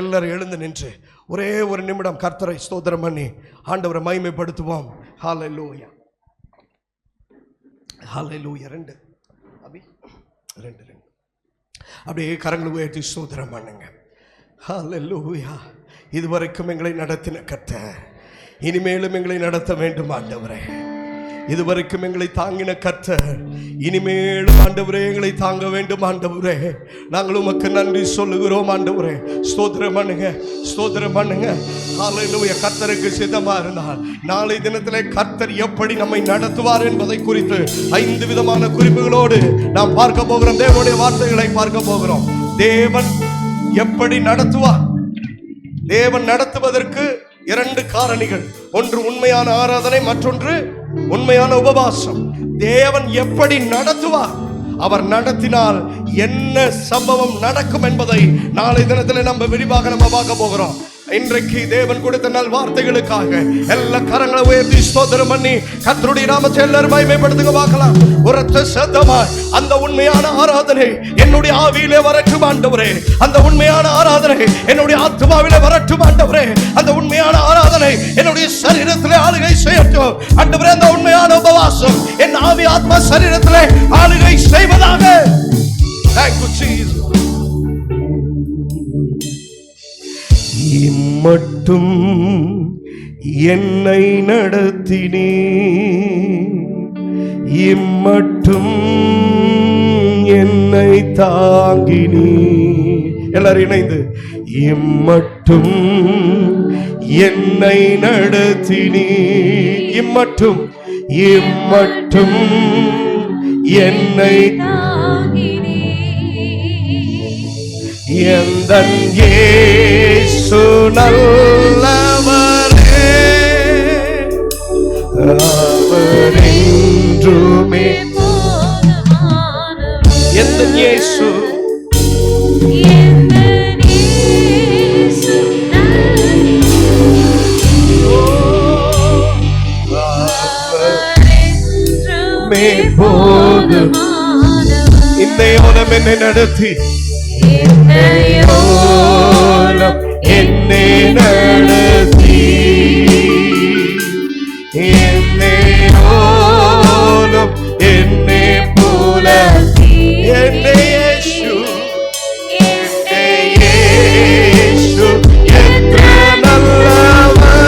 எல்லாரும் எழுந்து நின்று ஒரே ஒரு நிமிடம் கர்த்தரை ஸ்தோத்திரம் பண்ணி ஆண்டவரை மகிமைப்படுத்துவோம். ஹல்லேலூயா, ஹல்லேலூயா. 2 அபி 2 அப்படியே கரங்களை உயர்த்தி ஸ்தோத்திரம் பண்ணுங்க. ஹல்லேலூயா. இதுவரைக்கும் எங்களை நடத்தின கர்த்தர் இனிமேலும் எங்களை நடத்த வேண்டும் ஆண்டவரே. இதுவரைக்கும் எங்களை தாங்கின கர்த்தர் இனிமேலும் ஆண்டவரே எங்களை தாங்க வேண்டும் ஆண்டவரே. நாங்கள் உமக்கு நன்றி சொல்லுகிறோம் ஆண்டவரே. ஸ்தோத்திரம் பண்ணுங்க, ஸ்தோத்திரம் பண்ணுங்க. ஹல்லேலூயா. கர்த்தருக்கு சித்தமா இருந்தால் நாளை தினத்திலே கர்த்தர் எப்படி நம்மை நடத்துவார் என்பதை குறித்து 5 விதமான குறிப்புகளோடு நாம் பார்க்க போகிறோம். தேவனுடைய வார்த்தைகளை பார்க்க போகிறோம். தேவன் எப்படி நடத்துவார்? தேவன் நடத்துவதற்கு 2 காரணிகள். ஒன்று உண்மையான ஆராதனை, மற்றொன்று உண்மையான உபவாசம். தேவன் எப்படி நடத்துவார்? அவர் நடத்தினால் என்ன சம்பவம் நடக்கும் என்பதை நாளை தினத்தில் நம்ம விரிவாக பார்க்க போகிறோம். இன்றைக்கு தேவன் கொடுத்த நல் வார்த்தைகளுக்காக எல்லா கரங்களை உயர்த்தி ஸ்தோத்திரம் பண்ணி கர்த்தருடைய நாமத்தை எல்லாரும் மகிமைப்படுத்துங்க பார்க்கலாம். உரத்த சத்தமாய் அந்த உண்மையான ஆராதனை என்னுடைய ஆவியிலே வரட்டும் ஆண்டவரே. அந்த உண்மையான ஆராதனை என்னுடைய ஆத்மாவிலே வரட்டும் ஆண்டவரே. அந்த உண்மையான ஆராதனை என்னுடைய சரீரத்திலே ஆளுகை செய்யட்டும் ஆண்டவரே. அந்த உண்மையான உபவாசம் என் ஆவி ஆத்மா சரீரத்திலே ஆளுகை செய்வதாக. Thank you Jesus. இம்மட்டும் என்னை நடத்தினே, இம்மட்டும் என்னை தாங்கினே. எல்லாரும் இணைந்து இம்மட்டும் என்னை நடத்தினே, இம்மட்டும் இம்மட்டும் என்னை எந்தன் இயேசு நல்லவரே, அவர் என்றுமே எந்தன் இயேசு போதும். இந்த யோனம் என்னை நடத்தி என்னை நடத்தி என்னையோலும் என்னை போல என்னை இயேசு எത്ര நல்லவர்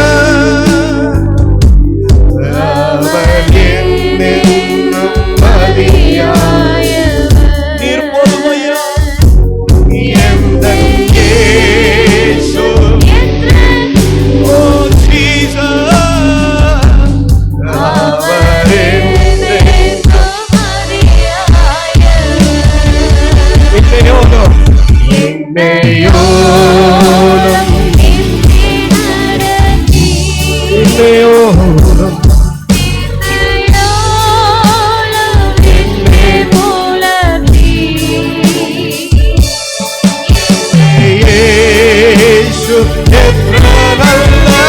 அவர் என்னென்னும் மதியாயவர் நீர் போதுமையா எந்தன் இயேசு ஓ ஜீசஸ் அவர் என்னென்னும் மதியாயவர் என்னையோலும் என்னையோலும் இயேசு எത്ര நல்லவர்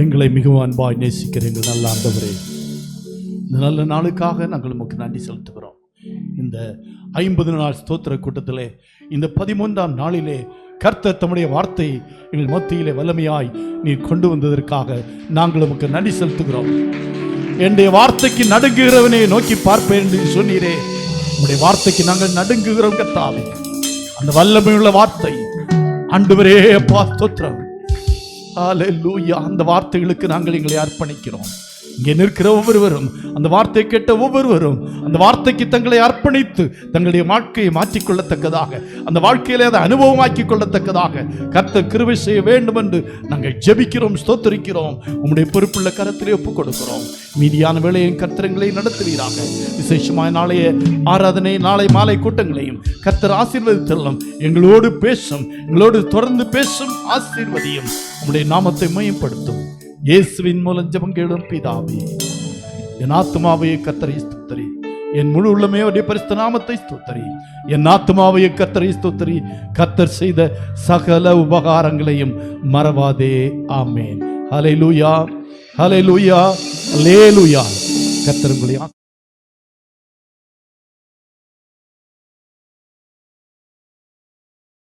எங்களை மிகவும் அன்பாய் நேசிக்கிற எங்கள் நல்ல ஆண்டவரே, இந்த நல்ல நாளுக்காக நாங்கள் உமக்கு நன்றி செலுத்துகிறோம். இந்த 50 நாள் ஸ்தோத்திர கூட்டத்திலே இந்த 13ஆம் நாளிலே கர்த்தர் தம்முடைய வார்த்தை எங்கள் மத்தியிலே வல்லமையாய் நீர் கொண்டு வந்ததற்காக நாங்கள் உமக்கு நன்றி செலுத்துகிறோம். என்னுடைய வார்த்தைக்கு நடுங்குகிறவனை நோக்கி பார்ப்பேன் என்று சொன்னீரே, உம்முடைய வார்த்தைக்கு நாங்கள் நடுங்குகிறோம் கர்த்தாவே. அந்த வல்லமையுள்ள வார்த்தை ஆண்டவரே அப்பா ஸ்தோத்திரம். ஹல்லேலூயா. அந்த வார்த்தைகளுக்கு நாங்கள் எங்களை அர்ப்பணிக்கிறோம். இங்கே நிற்கிற ஒவ்வொருவரும், அந்த வார்த்தை கேட்ட ஒவ்வொருவரும் அந்த வார்த்தைக்கு தங்களை அர்ப்பணித்து தங்களுடைய வாழ்க்கையை மாற்றிக்கொள்ளத்தக்கதாக, அந்த வாழ்க்கையிலே அதை அனுபவமாக்கிக் கொள்ளத்தக்கதாக கர்த்தர் கிருபை செய்ய வேண்டும் என்று நாங்கள் ஜெபிக்கிறோம், ஸ்தோத்திரிக்கிறோம். உம்முடைய பொறுப்புள்ள கரத்திலே ஒப்புக் கொடுக்கிறோம். மீதியான வேளையின் கர்த்தரங்களை நடத்துவீராக. விசேஷமான நாளைய ஆராதனை, நாளை மாலை கூட்டங்களையும் கர்த்தர் ஆசீர்வதித்தள்ளும். எங்களோடு பேசும், எங்களோடு தொடர்ந்து பேசும், ஆசீர்வதியும். உம்முடைய நாமத்தை மையப்படுத்தும். இயேசுவின் மூலம் ஜெபம் கேளும் பிதாவே. என் ஆத்துமாவே கர்த்தரை ஸ்தோத்திரி, என் முழு உள்ளமே அவருடைய பரிசுத்த நாமத்தை ஸ்தோத்திரி. என் ஆத்துமாவே கர்த்தரை ஸ்தோத்திரி, கர்த்தர் செய்த சகல உபகாரங்களையும் மறவாதே. ஆமென். ஹல்லேலூயா, ஹல்லேலூயா, ஹல்லேலூயா. கர்த்தர் உங்களை